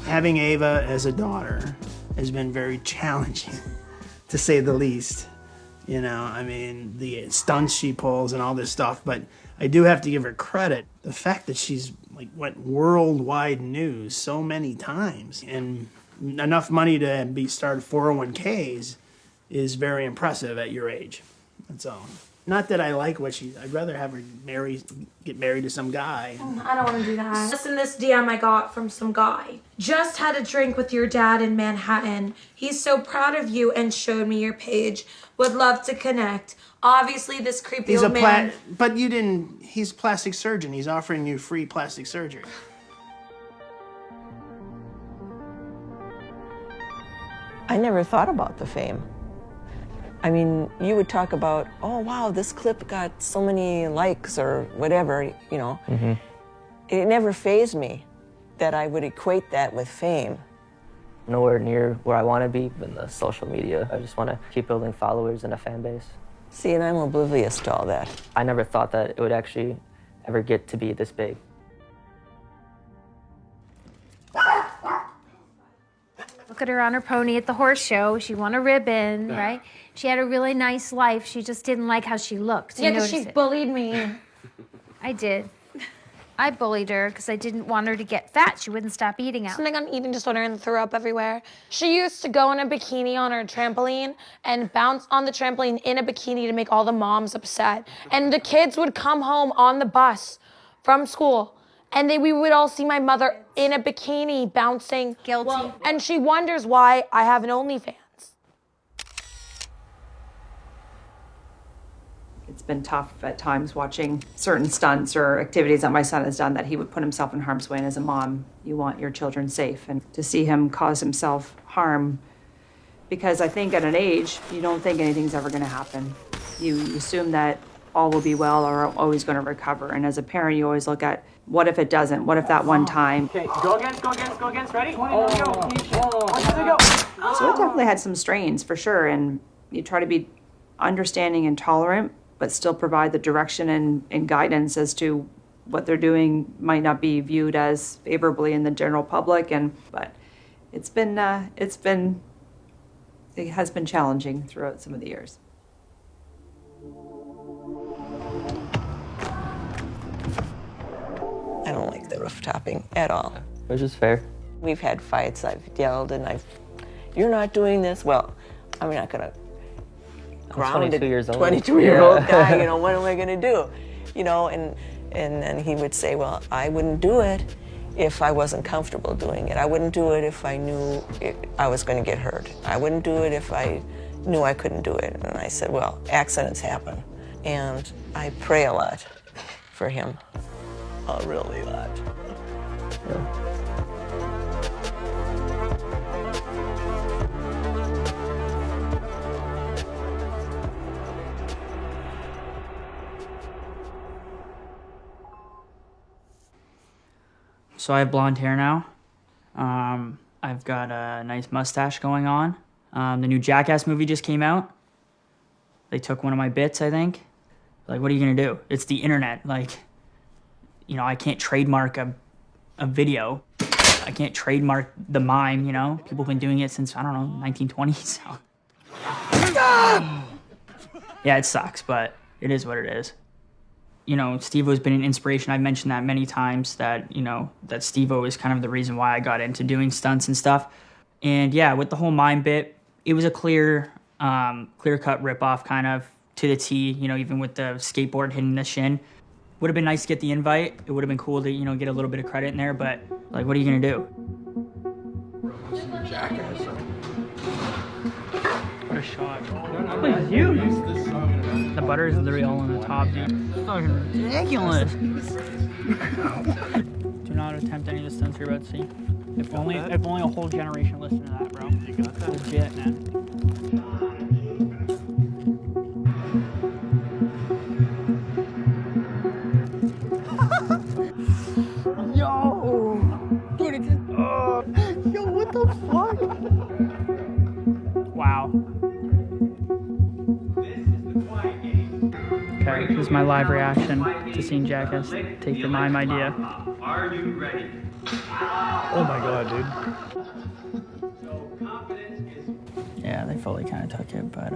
Having Ava as a daughter has been very challenging, to say the least. You know, I mean, the stunts she pulls and all this stuff, but I do have to give her credit. The fact that she's like went worldwide news so many times and enough money to start 401ks is very impressive at your age. That's all. Not that I like what I'd rather have her get married to some guy. I don't want to do that. Listen, this DM I got from some guy. Just had a drink with your dad in Manhattan. He's so proud of you and showed me your page. Would love to connect. Obviously, this creepy old man. But you didn't. He's a plastic surgeon. He's offering you free plastic surgery. I never thought about the fame. I mean, you would talk about, oh, wow, this clip got so many likes or whatever, you know. Mm-hmm. It never fazed me that I would equate that with fame. Nowhere near where I want to be in the social media. I just want to keep building followers and a fan base. See, and I'm oblivious to all that. I never thought that it would actually ever get to be this big. Look at her on her pony at the horse show. She won a ribbon, right? She had a really nice life. She just didn't like how she looked. Yeah, because she bullied me. I did. I bullied her because I didn't want her to get fat. She wouldn't stop eating out. Something on eating disorder and threw up everywhere. She used to go in a bikini on her trampoline and bounce on the trampoline in a bikini to make all the moms upset. And the kids would come home on the bus from school, and we would all see my mother in a bikini bouncing. Guilty. And she wonders why I have an OnlyFans. It's been tough at times watching certain stunts or activities that my son has done that he would put himself in harm's way. And as a mom, you want your children safe. And to see him cause himself harm, because I think at an age, you don't think anything's ever going to happen. You assume that all will be well or are always going to recover. And as a parent, you always look at, what if it doesn't? What if that one time? Okay, go against, ready? 20, go. Go. So it definitely had some strains for sure. And you try to be understanding and tolerant, but still provide the direction and guidance as to what they're doing might not be viewed as favorably in the general public. But it has been challenging throughout some of the years. I don't like the roof topping at all. Which is fair. We've had fights, I've yelled, and you're not doing this. Well, I'm not gonna ground 22 years old. 22-year-old guy, you know, what am I gonna do? You know, and then he would say, well, I wouldn't do it if I wasn't comfortable doing it. I wouldn't do it if I knew I was gonna get hurt. I wouldn't do it if I knew I couldn't do it. And I said, well, accidents happen. And I pray a lot for him. A really lot. Yeah. So I have blonde hair now. I've got a nice mustache going on. The new Jackass movie just came out. They took one of my bits, I think. Like, what are you gonna do? It's the internet. Like, you know, I can't trademark a video. I can't trademark the mime, you know? People have been doing it since, I don't know, 1920s, so. Yeah, it sucks, but it is what it is. You know, Steve-O's been an inspiration. I've mentioned that many times, that, you know, that Steve-O is kind of the reason why I got into doing stunts and stuff. And yeah, with the whole mime bit, it was a clear-cut ripoff kind of to the T, you know, even with the skateboard hitting the shin. Would have been nice to get the invite. It would have been cool to, you know, get a little bit of credit in there, but like, what are you gonna do? Jackass. What a shot. It's you. The butter is literally all on the top, dude. It's fucking ridiculous. Do not attempt any of the stunts you're about to see. If only a whole generation listened to that, bro. You got that? Legit, man. Yo! Dude, it's just... yo, what the fuck? Wow. Okay, this is my live reaction to seeing Jackass take the mime idea. Are you ready? Oh my god, dude. Yeah, they fully kind of took it, but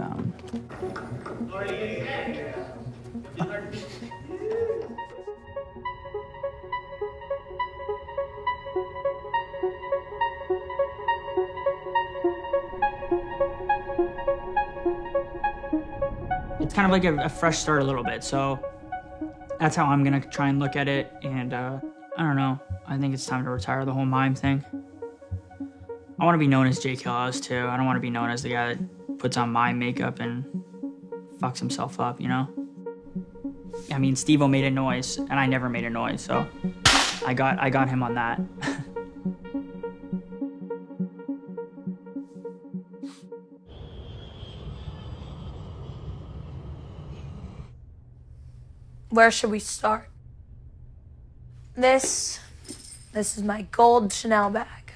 it's kind of like a fresh start a little bit, so that's how I'm gonna try and look at it. And I don't know, I think it's time to retire the whole mime thing. I want to be known as Jake Hillhouse too. I don't want to be known as the guy that puts on mime makeup and fucks himself up, you know? I mean, Steve-O made a noise and I never made a noise, so I got him on that. Where should we start? This is my gold Chanel bag.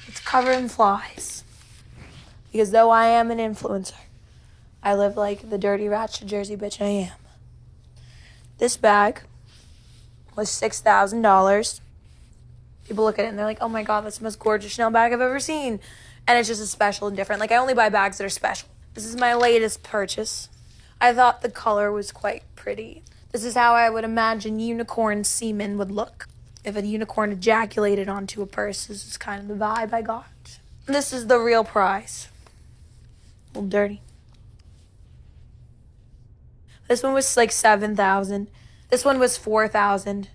It's covered in flies. Because though I am an influencer, I live like the dirty ratchet Jersey bitch I am. This bag was $6,000. People look at it and they're like, oh my God, that's the most gorgeous Chanel bag I've ever seen. And it's just a special and different. Like, I only buy bags that are special. This is my latest purchase. I thought the color was quite pretty. This is how I would imagine unicorn semen would look. If a unicorn ejaculated onto a purse, this is kind of the vibe I got. This is the real prize. A little dirty. This one was like $7,000. This one was $4,000,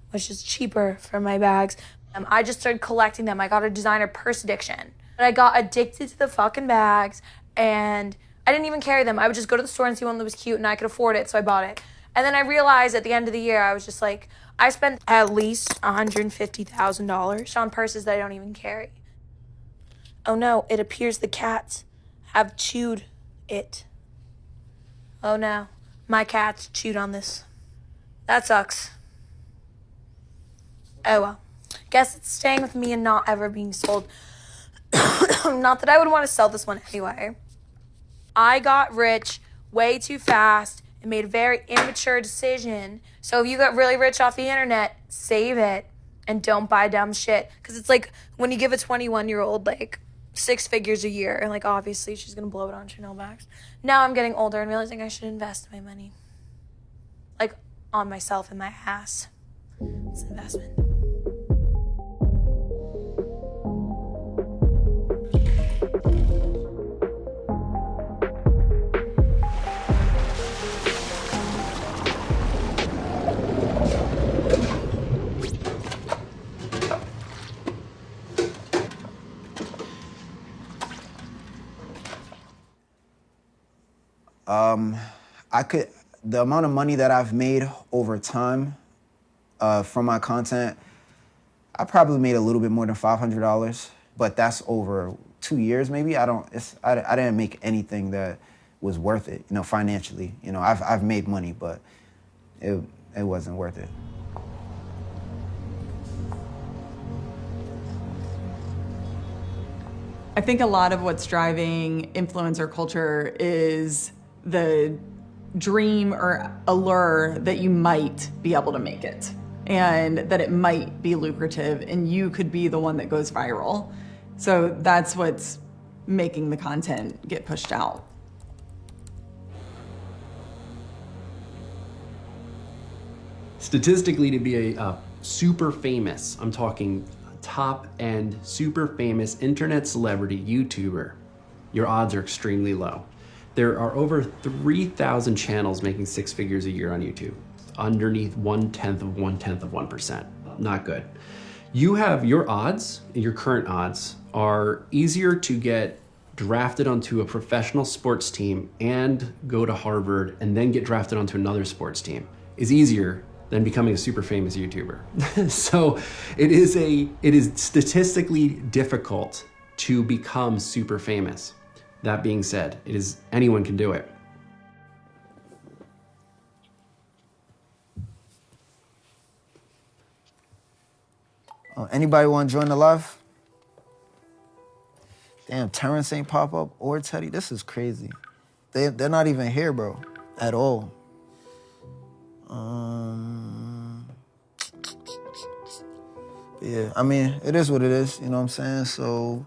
which is cheaper for my bags. I just started collecting them. I got a designer purse addiction. And I got addicted to the fucking bags, and I didn't even carry them. I would just go to the store and see one that was cute and I could afford it, so I bought it. And then I realized at the end of the year, I was just like, I spent at least $150,000 on purses that I don't even carry. Oh no, it appears the cats have chewed it. Oh no, my cats chewed on this. That sucks. Oh well, guess it's staying with me and not ever being sold. Not that I would want to sell this one anyway. I got rich way too fast and made a very immature decision. So if you got really rich off the internet, save it and don't buy dumb shit. Because it's like when you give a 21-year-old like 6 figures a year, and like obviously she's gonna blow it on Chanel bags. Now I'm getting older and realizing I should invest my money. Like on myself and my ass. It's an investment. The amount of money that I've made over time from my content, I probably made a little bit more than $500, but that's over 2 years maybe. I didn't make anything that was worth it, you know, financially. You know, I've made money, but it wasn't worth it. I think a lot of what's driving influencer culture is the dream or allure that you might be able to make it and that it might be lucrative and you could be the one that goes viral. So that's what's making the content get pushed out. Statistically, to be a super famous, I'm talking top end, super famous internet celebrity YouTuber, your odds are extremely low. There are over 3,000 channels making 6 figures a year on YouTube, underneath 1/10 of 1%. Not good. You have your odds, your current odds, are easier to get drafted onto a professional sports team and go to Harvard and then get drafted onto another sports team is easier than becoming a super famous YouTuber. So it is statistically difficult to become super famous. That being said, anyone can do it. Anybody want to join the live? Damn, Terrence ain't pop up or Teddy. This is crazy. They're not even here, bro, at all. Yeah, I mean, it is what it is, you know what I'm saying? So,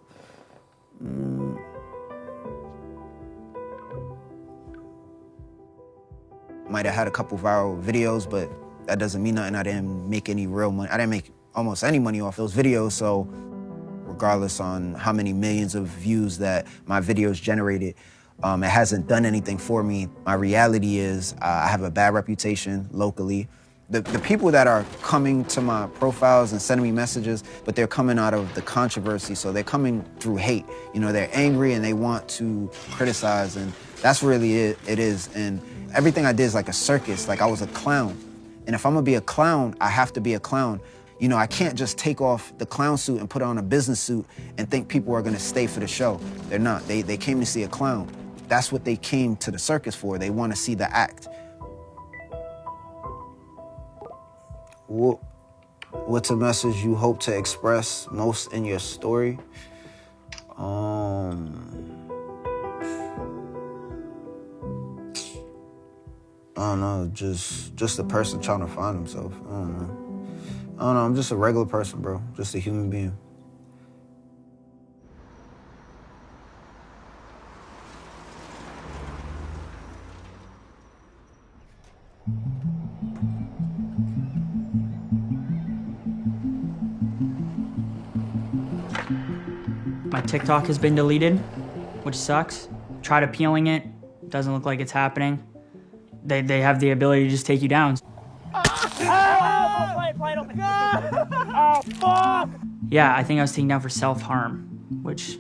might have had a couple viral videos, but that doesn't mean nothing. I didn't make any real money. I didn't make almost any money off those videos, so regardless on how many millions of views that my videos generated, it hasn't done anything for me. My reality is I have a bad reputation locally. The people that are coming to my profiles and sending me messages, but they're coming out of the controversy, so they're coming through hate. You know, they're angry and they want to criticize, and that's really it is. And everything I did is like a circus, like I was a clown. And if I'm gonna be a clown, I have to be a clown. You know, I can't just take off the clown suit and put on a business suit and think people are gonna stay for the show. They're not. They came to see a clown. That's what they came to the circus for. They want to see the act. What's a message you hope to express most in your story? I don't know, just a person trying to find himself. I don't know, I'm just a regular person, bro. Just a human being. My TikTok has been deleted, which sucks. Tried appealing it, doesn't look like it's happening. They have the ability to just take you down. Yeah, I think I was taken down for self-harm, which,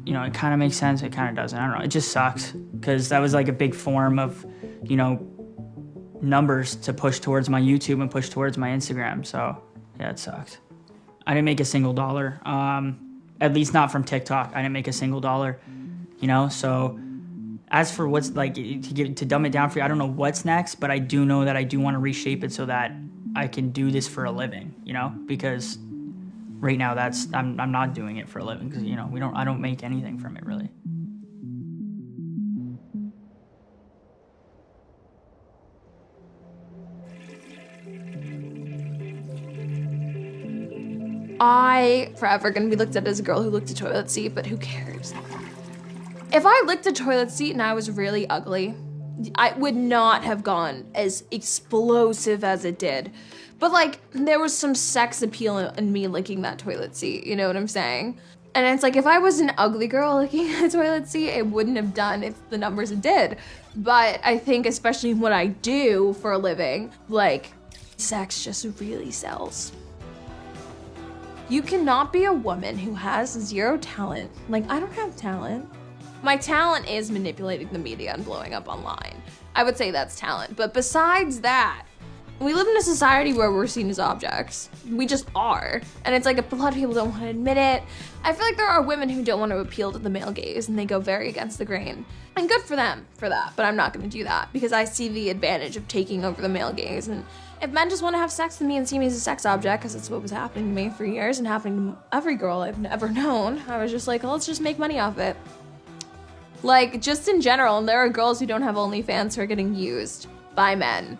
you know, it kind of makes sense, it kind of doesn't, I don't know. It just sucks, because that was like a big form of, you know, numbers to push towards my YouTube and push towards my Instagram, so yeah, it sucks. I didn't make a single dollar, at least not from TikTok. I didn't make a single dollar, you know, so as for what's like, to dumb it down for you, I don't know what's next, but I do know that I do want to reshape it so that I can do this for a living, you know, because right now I'm not doing it for a living because, you know, I don't make anything from it really. I forever gonna be looked at as a girl who licked a toilet seat, but who cares? If I licked a toilet seat and I was really ugly, I would not have gone as explosive as it did. But like, there was some sex appeal in me licking that toilet seat, you know what I'm saying? And it's like, if I was an ugly girl licking a toilet seat, it wouldn't have done the numbers it did. But I think especially what I do for a living, like, sex just really sells. You cannot be a woman who has zero talent. Like, I don't have talent. My talent is manipulating the media and blowing up online. I would say that's talent. But besides that, we live in a society where we're seen as objects. We just are. And it's like a lot of people don't want to admit it. I feel like there are women who don't want to appeal to the male gaze and they go very against the grain. And good for them for that, but I'm not gonna do that because I see the advantage of taking over the male gaze. And if men just want to have sex with me and see me as a sex object, because it's what was happening to me for years and happening to every girl I've ever known, I was just like, well, let's just make money off it. Like, just in general, and there are girls who don't have OnlyFans who are getting used by men.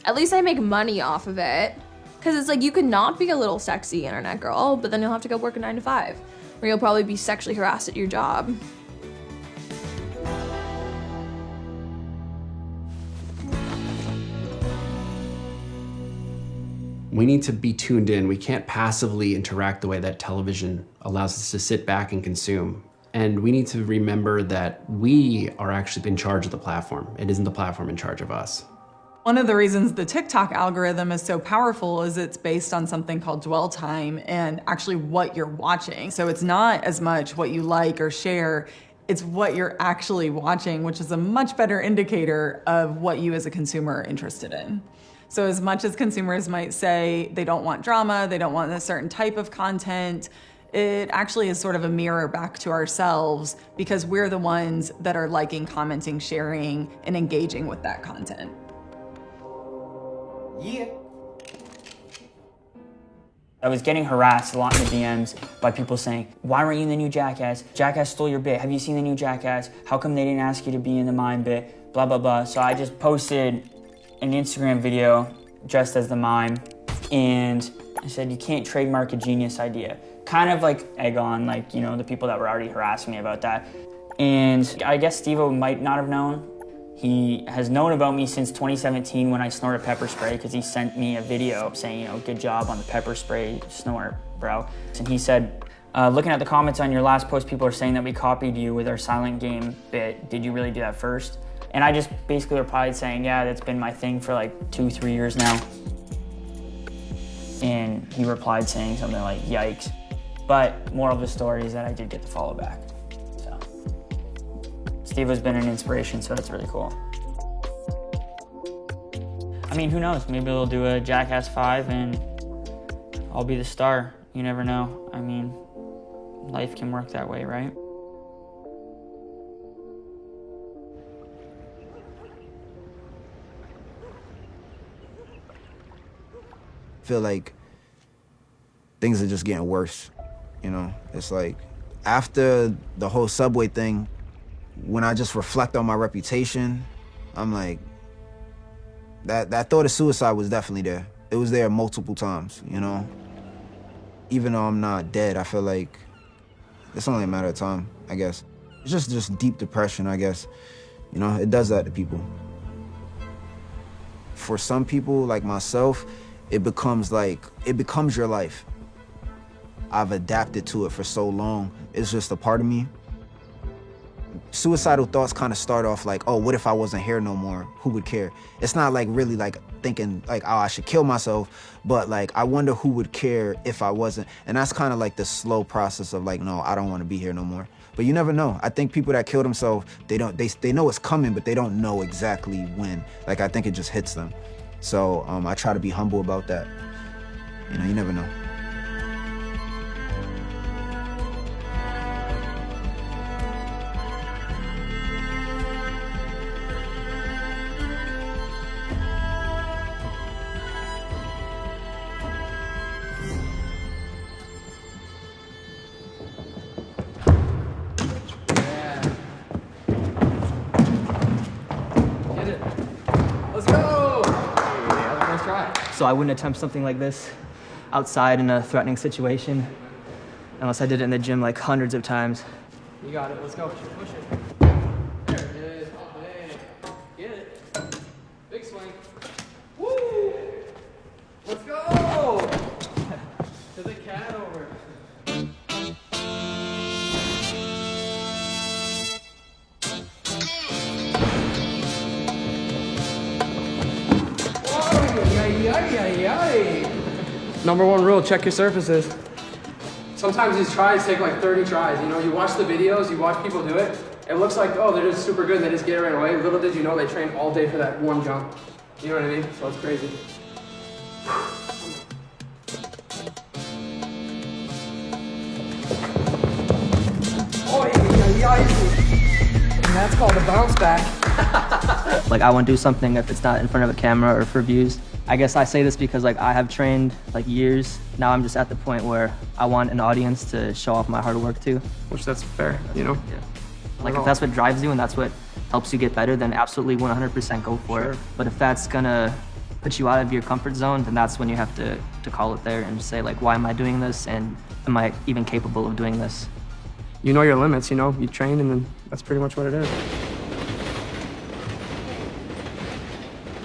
At least I make money off of it. Because it's like, you could not be a little sexy internet girl, but then you'll have to go work a 9 to 5, where you'll probably be sexually harassed at your job. We need to be tuned in. We can't passively interact the way that television allows us to sit back and consume. And we need to remember that we are actually in charge of the platform. It isn't the platform in charge of us. One of the reasons the TikTok algorithm is so powerful is it's based on something called dwell time and actually what you're watching. So it's not as much what you like or share, it's what you're actually watching, which is a much better indicator of what you as a consumer are interested in. So as much as consumers might say they don't want drama, they don't want a certain type of content, it actually is sort of a mirror back to ourselves because we're the ones that are liking, commenting, sharing, and engaging with that content. Yeah. I was getting harassed a lot in the DMs by people saying, why weren't you in the new Jackass? Jackass stole your bit. Have you seen the new Jackass? How come they didn't ask you to be in the mime bit? Blah, blah, blah. So I just posted an Instagram video dressed as the mime, and I said, you can't trademark a genius idea. Kind of like egg on, like, you know, the people that were already harassing me about that. And I guess Steve-O might not have known. He has known about me since 2017 when I snorted pepper spray, because he sent me a video saying, you know, good job on the pepper spray snort, bro. And he said, looking at the comments on your last post, people are saying that we copied you with our silent game bit. Did you really do that first? And I just basically replied saying, yeah, that's been my thing for like 2-3 years now. And he replied saying something like, yikes. But moral of the story is that I did get the follow back. So Steve has been an inspiration, so that's really cool. I mean, who knows? Maybe they'll do a Jackass 5 and I'll be the star. You never know. I mean, life can work that way, right? I feel like things are just getting worse, you know? It's like, after the whole Subway thing, when I just reflect on my reputation, I'm like, that thought of suicide was definitely there. It was there multiple times, you know? Even though I'm not dead, I feel like it's only a matter of time, I guess. It's just deep depression, I guess. You know, it does that to people. For some people, like myself, it becomes your life. I've adapted to it for so long. It's just a part of me. Suicidal thoughts kind of start off like, oh, what if I wasn't here no more? Who would care? It's not like really like thinking like, oh, I should kill myself, but like, I wonder who would care if I wasn't. And that's kind of like the slow process of like, no, I don't want to be here no more. But you never know. I think people that kill themselves, they know it's coming, but they don't know exactly when. Like, I think it just hits them. So I try to be humble about that. You know, you never know. So I wouldn't attempt something like this outside in a threatening situation unless I did it in the gym like hundreds of times. You got it. Let's go. Push it. There it is. Oh, man. Get it. Big swing. Woo! Let's go! To the cat over. Number one rule, check your surfaces. Sometimes these tries take like 30 tries. You know, you watch the videos, you watch people do it. It looks like, oh, they're just super good and they just get it right away. Little did you know they train all day for that one jump. You know what I mean? So it's crazy. And that's called a bounce back. Like, I won't do something if it's not in front of a camera or for views. I guess I say this because like I have trained like years. Now I'm just at the point where I want an audience to show off my hard work too. Which that's fair, you know? Yeah. Like if that's what drives you and that's what helps you get better, then absolutely 100% go for it. But if that's gonna put you out of your comfort zone, then that's when you have to call it there and say like, why am I doing this? And am I even capable of doing this? You know your limits, you know? You train and then that's pretty much what it is.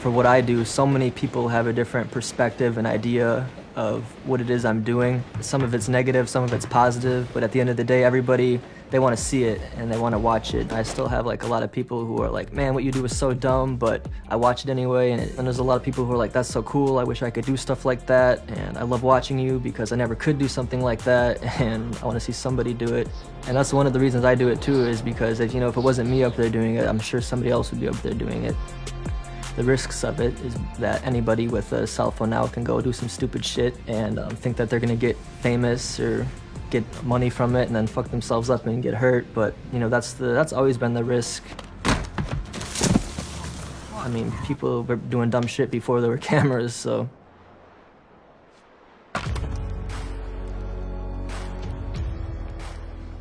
for what I do, so many people have a different perspective and idea of what it is I'm doing. Some of it's negative, some of it's positive, but at the end of the day, everybody, they want to see it and they want to watch it. I still have like a lot of people who are like, man, what you do is so dumb, but I watch it anyway. And there's a lot of people who are like, that's so cool, I wish I could do stuff like that. And I love watching you because I never could do something like that, and I want to see somebody do it. And that's one of the reasons I do it too, is because if it wasn't me up there doing it, I'm sure somebody else would be up there doing it. The risks of it is that anybody with a cell phone now can go do some stupid shit and think that they're gonna get famous or get money from it and then fuck themselves up and get hurt. But that's always been the risk. I mean, people were doing dumb shit before there were cameras, so.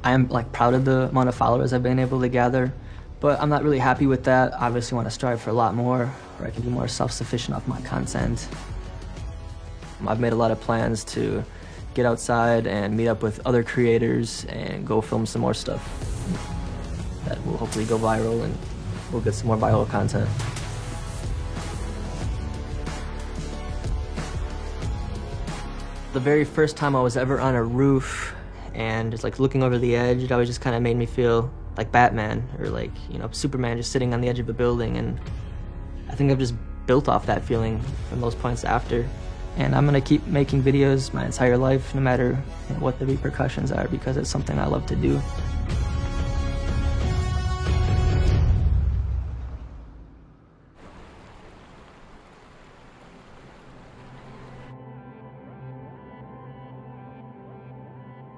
I am proud of the amount of followers I've been able to gather. But I'm not really happy with that. I obviously want to strive for a lot more, where I can be more self-sufficient off my content. I've made a lot of plans to get outside and meet up with other creators and go film some more stuff that will hopefully go viral, and we'll get some more viral content. The very first time I was ever on a roof and just looking over the edge, it always just kind of made me feel like Batman or Superman just sitting on the edge of a building, and I think I've just built off that feeling from those points after. And I'm gonna keep making videos my entire life, no matter what the repercussions are, because it's something I love to do.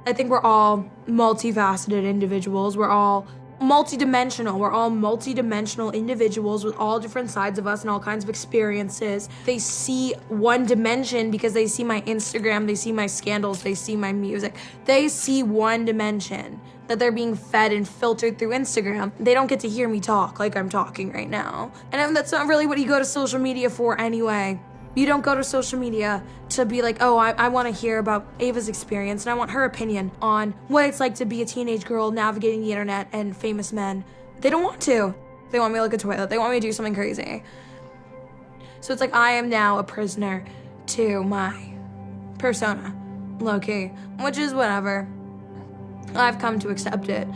I think we're all multifaceted individuals. We're all multidimensional. We're all multidimensional individuals with all different sides of us and all kinds of experiences. They see one dimension because they see my Instagram, they see my scandals, they see my music. They see one dimension that they're being fed and filtered through Instagram. They don't get to hear me talk like I'm talking right now. And that's not really what you go to social media for anyway. You don't go to social media to be like, oh, I want to hear about Ava's experience and I want her opinion on what it's like to be a teenage girl navigating the internet and famous men. They don't want to. They want me to look at toilet. They want me to do something crazy. So it's like I am now a prisoner to my persona, low-key, which is whatever. I've come to accept it.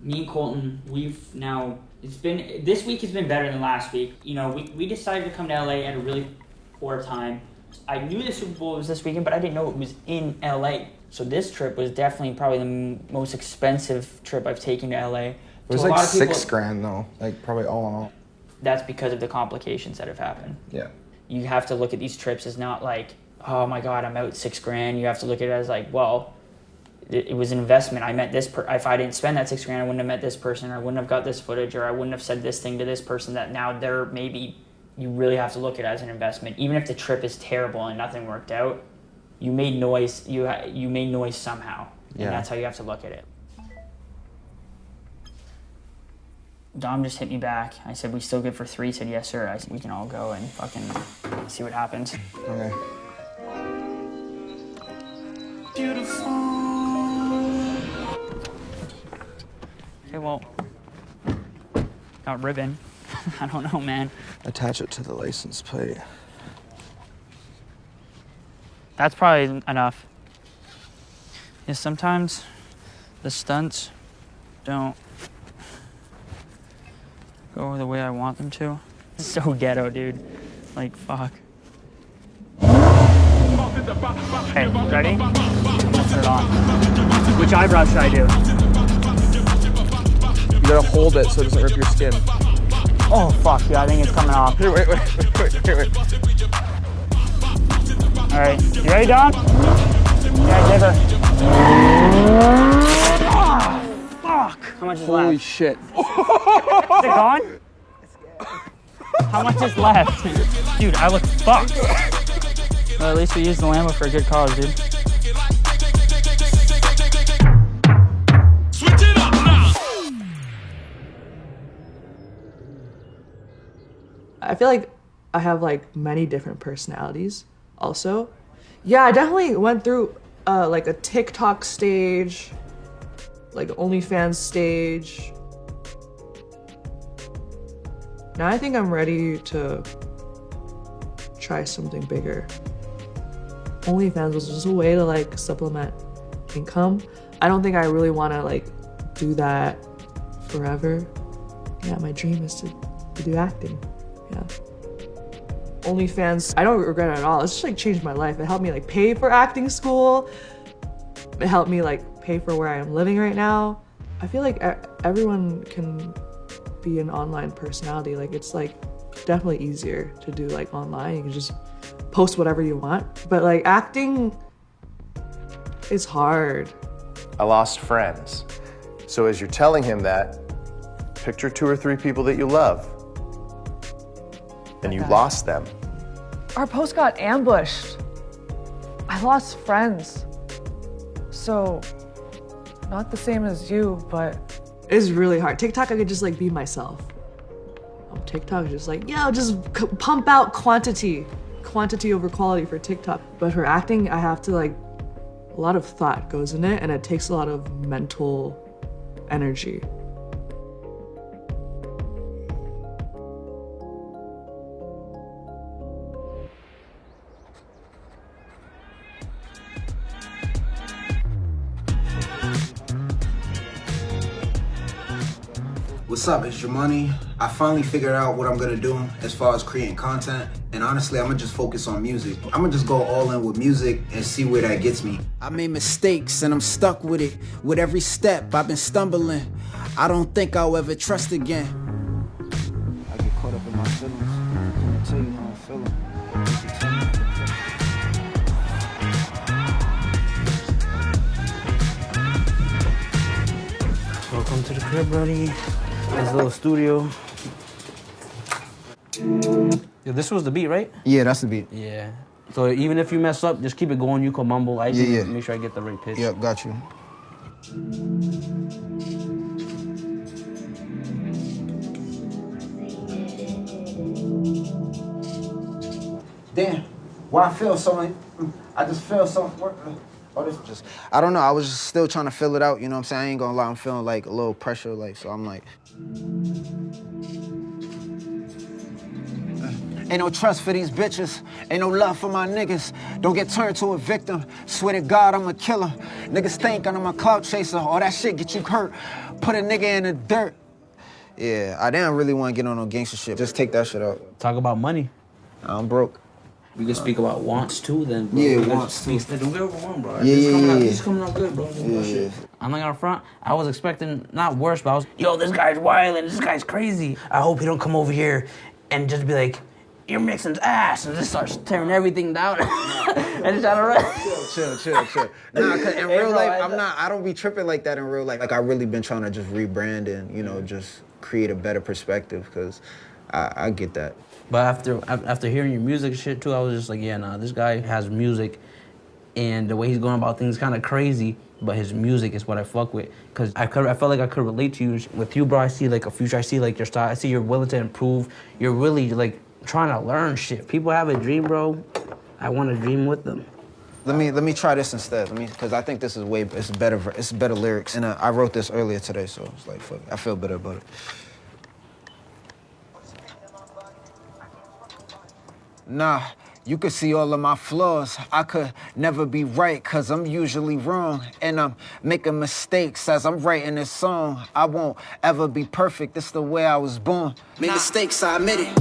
Me and Colton, this week has been better than last week. We decided to come to LA at a really poor time. I knew the Super Bowl was this weekend, but I didn't know it was in LA. So this trip was definitely probably the most expensive trip I've taken to LA. It was like $6,000 though, probably all in all. That's because of the complications that have happened. Yeah. You have to look at these trips as not like, oh my God, I'm out $6,000. You have to look at it as like, well, it was an investment. I met this if I didn't spend that $6,000, I wouldn't have met this person, or I wouldn't have got this footage, or I wouldn't have said this thing to this person that now they're maybe. You really have to look at it as an investment. Even if the trip is terrible and nothing worked out, you made noise. You made noise somehow, and that's how you have to look at it. Dom just hit me back. I said, we still good for 3? He said, yes, sir. I said, we can all go and fucking see what happens. Okay. Beautiful. Okay, well, got ribbon. I don't know, man. Attach it to the license plate. That's probably enough. Yeah, sometimes the stunts don't go the way I want them to. It's so ghetto, dude. Like, fuck. Okay, ready? Let's put it on. Which eyebrow should I do? You gotta hold it so it doesn't rip your skin. Oh, fuck, yeah, I think it's coming off. Here, wait. All right, you ready, Don? Yeah, digger. Oh, fuck. How much is left? Holy shit. Is it gone? How much is left? Dude, I look fucked. Well, at least we used the Lambo for a good cause, dude. Switch it up now. I feel like I have many different personalities. also. Yeah, I definitely went through like a TikTok stage, like OnlyFans stage. Now I think I'm ready to try something bigger. OnlyFans was just a way to like supplement income. I don't think I really want to like do that forever. Yeah, my dream is to do acting. Yeah. OnlyFans, I don't regret it at all. It's just like changed my life. It helped me like pay for acting school. It helped me like pay for where I am living right now. I feel like everyone can be an online personality. Like it's like definitely easier to do like online. You can just post whatever you want. But like acting is hard. I lost friends. So as you're telling him that, picture 2 or 3 people that you love. And you lost them. Our post got ambushed. I lost friends. So, not the same as you, but it's really hard. TikTok, I could just like be myself. On TikTok, just like, yeah, just pump out quantity over quality for TikTok. But for acting, I have to like, a lot of thought goes in it and it takes a lot of mental energy. What's up, it's Jumani. I finally figured out what I'm gonna do as far as creating content. And honestly, I'm gonna just focus on music. I'm gonna just go all in with music and see where that gets me. I made mistakes and I'm stuck with it. With every step, I've been stumbling. I don't think I'll ever trust again. I get caught up in my feelings. I can't tell you how I'm feeling. Welcome to the crib, buddy. This little studio. Yeah, this was the beat, right? Yeah, that's the beat. Yeah. So even if you mess up, just keep it going. You can mumble. I just make sure I get the right pitch. Yep, got you. Damn, why I feel so, I just feel so, oh, this just, I don't know, I was just still trying to fill it out, you know what I'm saying? I ain't gonna lie, I'm feeling like a little pressure, like, so I'm like. Ain't no trust for these bitches, ain't no love for my niggas. Don't get turned to a victim, swear to God I'm a killer. Niggas think I'm a clout chaser, all that shit get you hurt. Put a nigga in the dirt. Yeah, I didn't really want to get on no gangster shit. Just take that shit out. Talk about money. I'm broke. We can speak about wants too, then. Bro. Yeah, wants too. Don't get overwhelmed, bro. Yeah, It's coming out good, bro. Yeah. I'm not gonna front. I was expecting not worse, but I was, yo, this guy's wild and this guy's crazy. I hope he don't come over here and just be like, you're mixing ass, and just starts tearing everything down. And just try to run. Chill. Nah, cause in real life, I don't be tripping like that in real life. Like I really been trying to just rebrand and, you know, just create a better perspective, cause I get that. But after hearing your music shit too, I was just like, yeah, nah, this guy has music, and the way he's going about things is kind of crazy, but his music is what I fuck with. Cause I felt like I could relate to you. With you, bro, I see like a future. I see like your style. I see you're willing to improve. You're really like trying to learn shit. People have a dream, bro. I want to dream with them. Let me try this instead. Cause I think this is it's better lyrics. And I wrote this earlier today, so it's like, fuck it. I feel better about it. Nah, you could see all of my flaws. I could never be right, cause I'm usually wrong. And I'm making mistakes as I'm writing this song. I won't ever be perfect, it's the way I was born. Made mistakes, I admit it.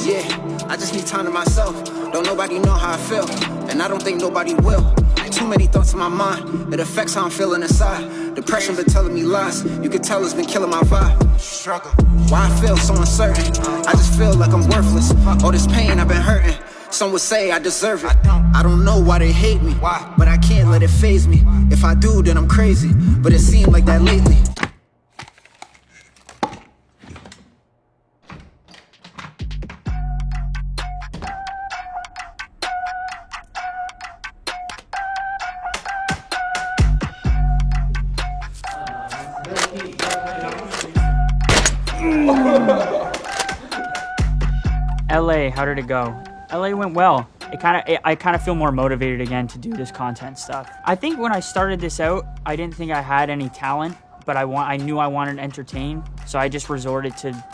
Yeah, I just need time to myself. Don't nobody know how I feel, and I don't think nobody will. Too many thoughts in my mind, it affects how I'm feeling inside. Depression been telling me lies, you can tell it's been killing my vibe. Struggle. Why I feel so uncertain, I just feel like I'm worthless. All this pain I've been hurting, some would say I deserve it. I don't know why they hate me, but I can't let it faze me. If I do, then I'm crazy, but it seemed like that lately. LA, how did it go? LA went well. I kind of feel more motivated again to do this content stuff. I think when I started this out, I didn't think I had any talent, but I knew I wanted to entertain, so I just resorted to,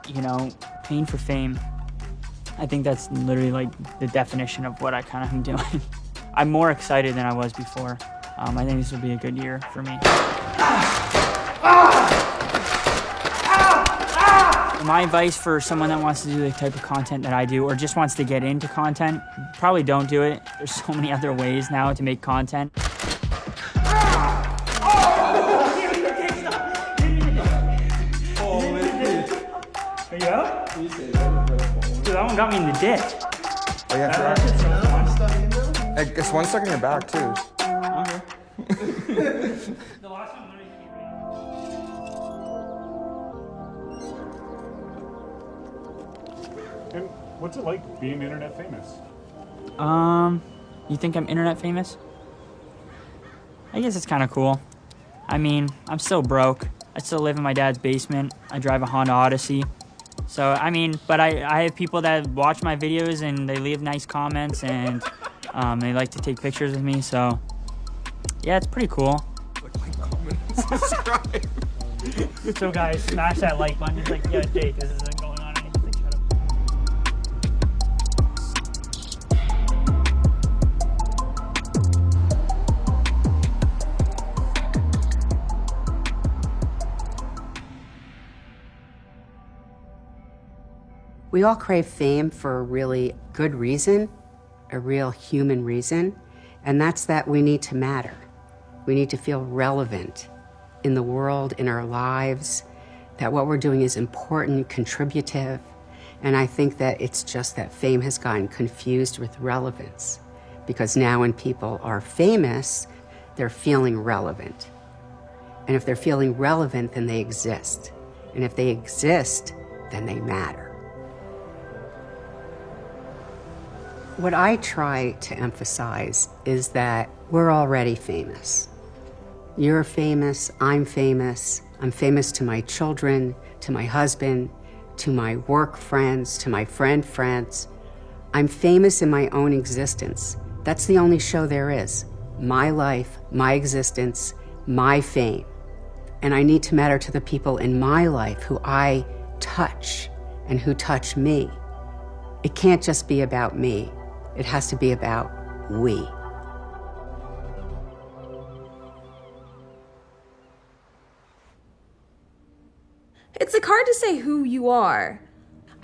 you know, paying for fame. I think that's literally like the definition of what I kind of am doing. I'm more excited than I was before. I think this will be a good year for me. My advice for someone that wants to do the type of content that I do, or just wants to get into content, probably don't do it. There's so many other ways now to make content. Are you out? Dude, that one got me in the ditch. Oh yeah, it's one stuck in your back too. Okay. The last one literally And what's it like being internet famous? You think I'm internet famous? I guess it's kind of cool. I mean, I'm still broke. I still live in my dad's basement. I drive a Honda Odyssey. So, I mean, but I have people that watch my videos and they leave nice comments and they like to take pictures of me, so yeah, it's pretty cool. Subscribe. So guys, smash that like button. It's like, yo, Jake, this isn't going on. And he's like, shut up. We all crave fame for a really good reason, a real human reason, and that's that we need to matter. We need to feel relevant in the world, in our lives, that what we're doing is important, contributive, and I think that it's just that fame has gotten confused with relevance, because now when people are famous, they're feeling relevant. And if they're feeling relevant, then they exist. And if they exist, then they matter. What I try to emphasize is that we're already famous. You're famous, I'm famous to my children, to my husband, to my work friends, to my friends. I'm famous in my own existence. That's the only show there is. My life, my existence, my fame. And I need to matter to the people in my life who I touch and who touch me. It can't just be about me. It has to be about we. It's like hard to say who you are.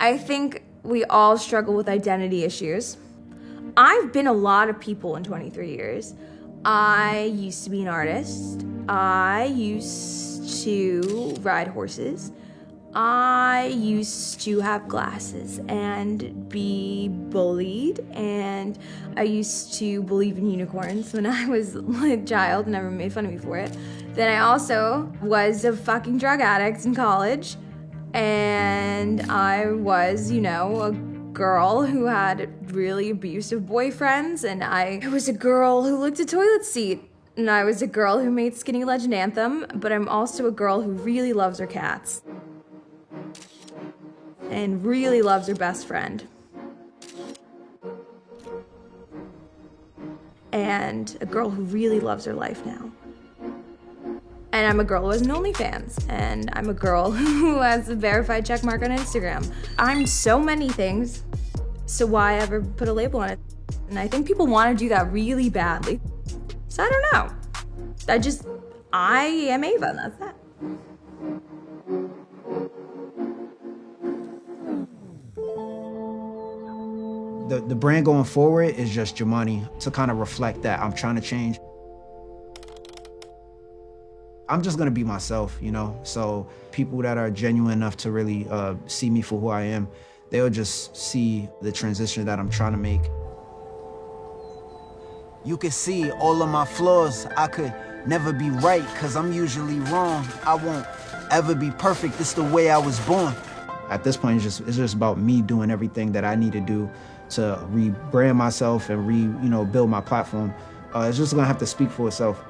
I think we all struggle with identity issues. I've been a lot of people in 23 years. I used to be an artist. I used to ride horses. I used to have glasses and be bullied, and I used to believe in unicorns when I was a child and everyone made fun of me for it. Then I also was a fucking drug addict in college, and I was, you know, a girl who had really abusive boyfriends, and I was a girl who licked a toilet seat, and I was a girl who made Skinny Legend Anthem, but I'm also a girl who really loves her cats. And really loves her best friend. And a girl who really loves her life now. And I'm a girl who has an OnlyFans. And I'm a girl who has a verified check mark on Instagram. I'm so many things, so why ever put a label on it? And I think people want to do that really badly. So I don't know. I am Ava, and that's that. The brand going forward is just Jumani, to kind of reflect that I'm trying to change. I'm just gonna be myself, you know? So people that are genuine enough to really see me for who I am, they'll just see the transition that I'm trying to make. You can see all of my flaws. I could never be right, cause I'm usually wrong. I won't ever be perfect, it's the way I was born. At this point, it's just about me doing everything that I need to do to rebrand myself and build my platform. It's just gonna have to speak for itself.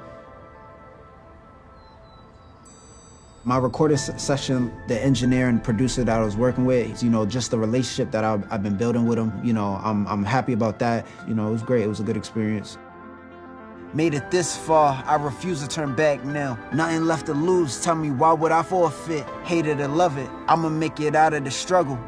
My recording session, the engineer and producer that I was working with, you know, just the relationship that I've been building with him, you know, I'm happy about that. You know, it was great. It was a good experience. Made it this far, I refuse to turn back now. Nothing left to lose, tell me why would I forfeit? Hate it or love it, I'ma make it out of the struggle.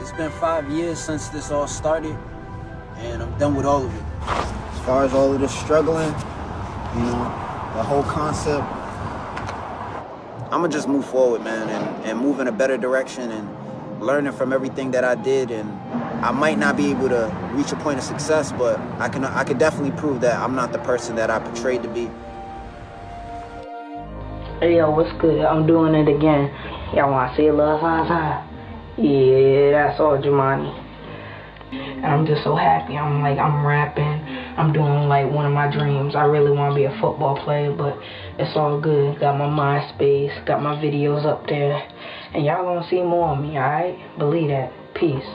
It's been 5 years since this all started, and I'm done with all of it. As far as all of this struggling, you know, the whole concept, I'ma just move forward, man, and move in a better direction and learning from everything that I did. And I might not be able to reach a point of success, but I can definitely prove that I'm not the person that I portrayed to be. Hey, yo, what's good? I'm doing it again. Y'all wanna see a little sign? Yeah, that's all, Jumani. And I'm just so happy. I'm rapping. I'm doing like one of my dreams. I really want to be a football player, but it's all good. Got my MySpace, got my videos up there, and y'all gonna see more of me, alright? Believe that. Peace.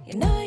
You know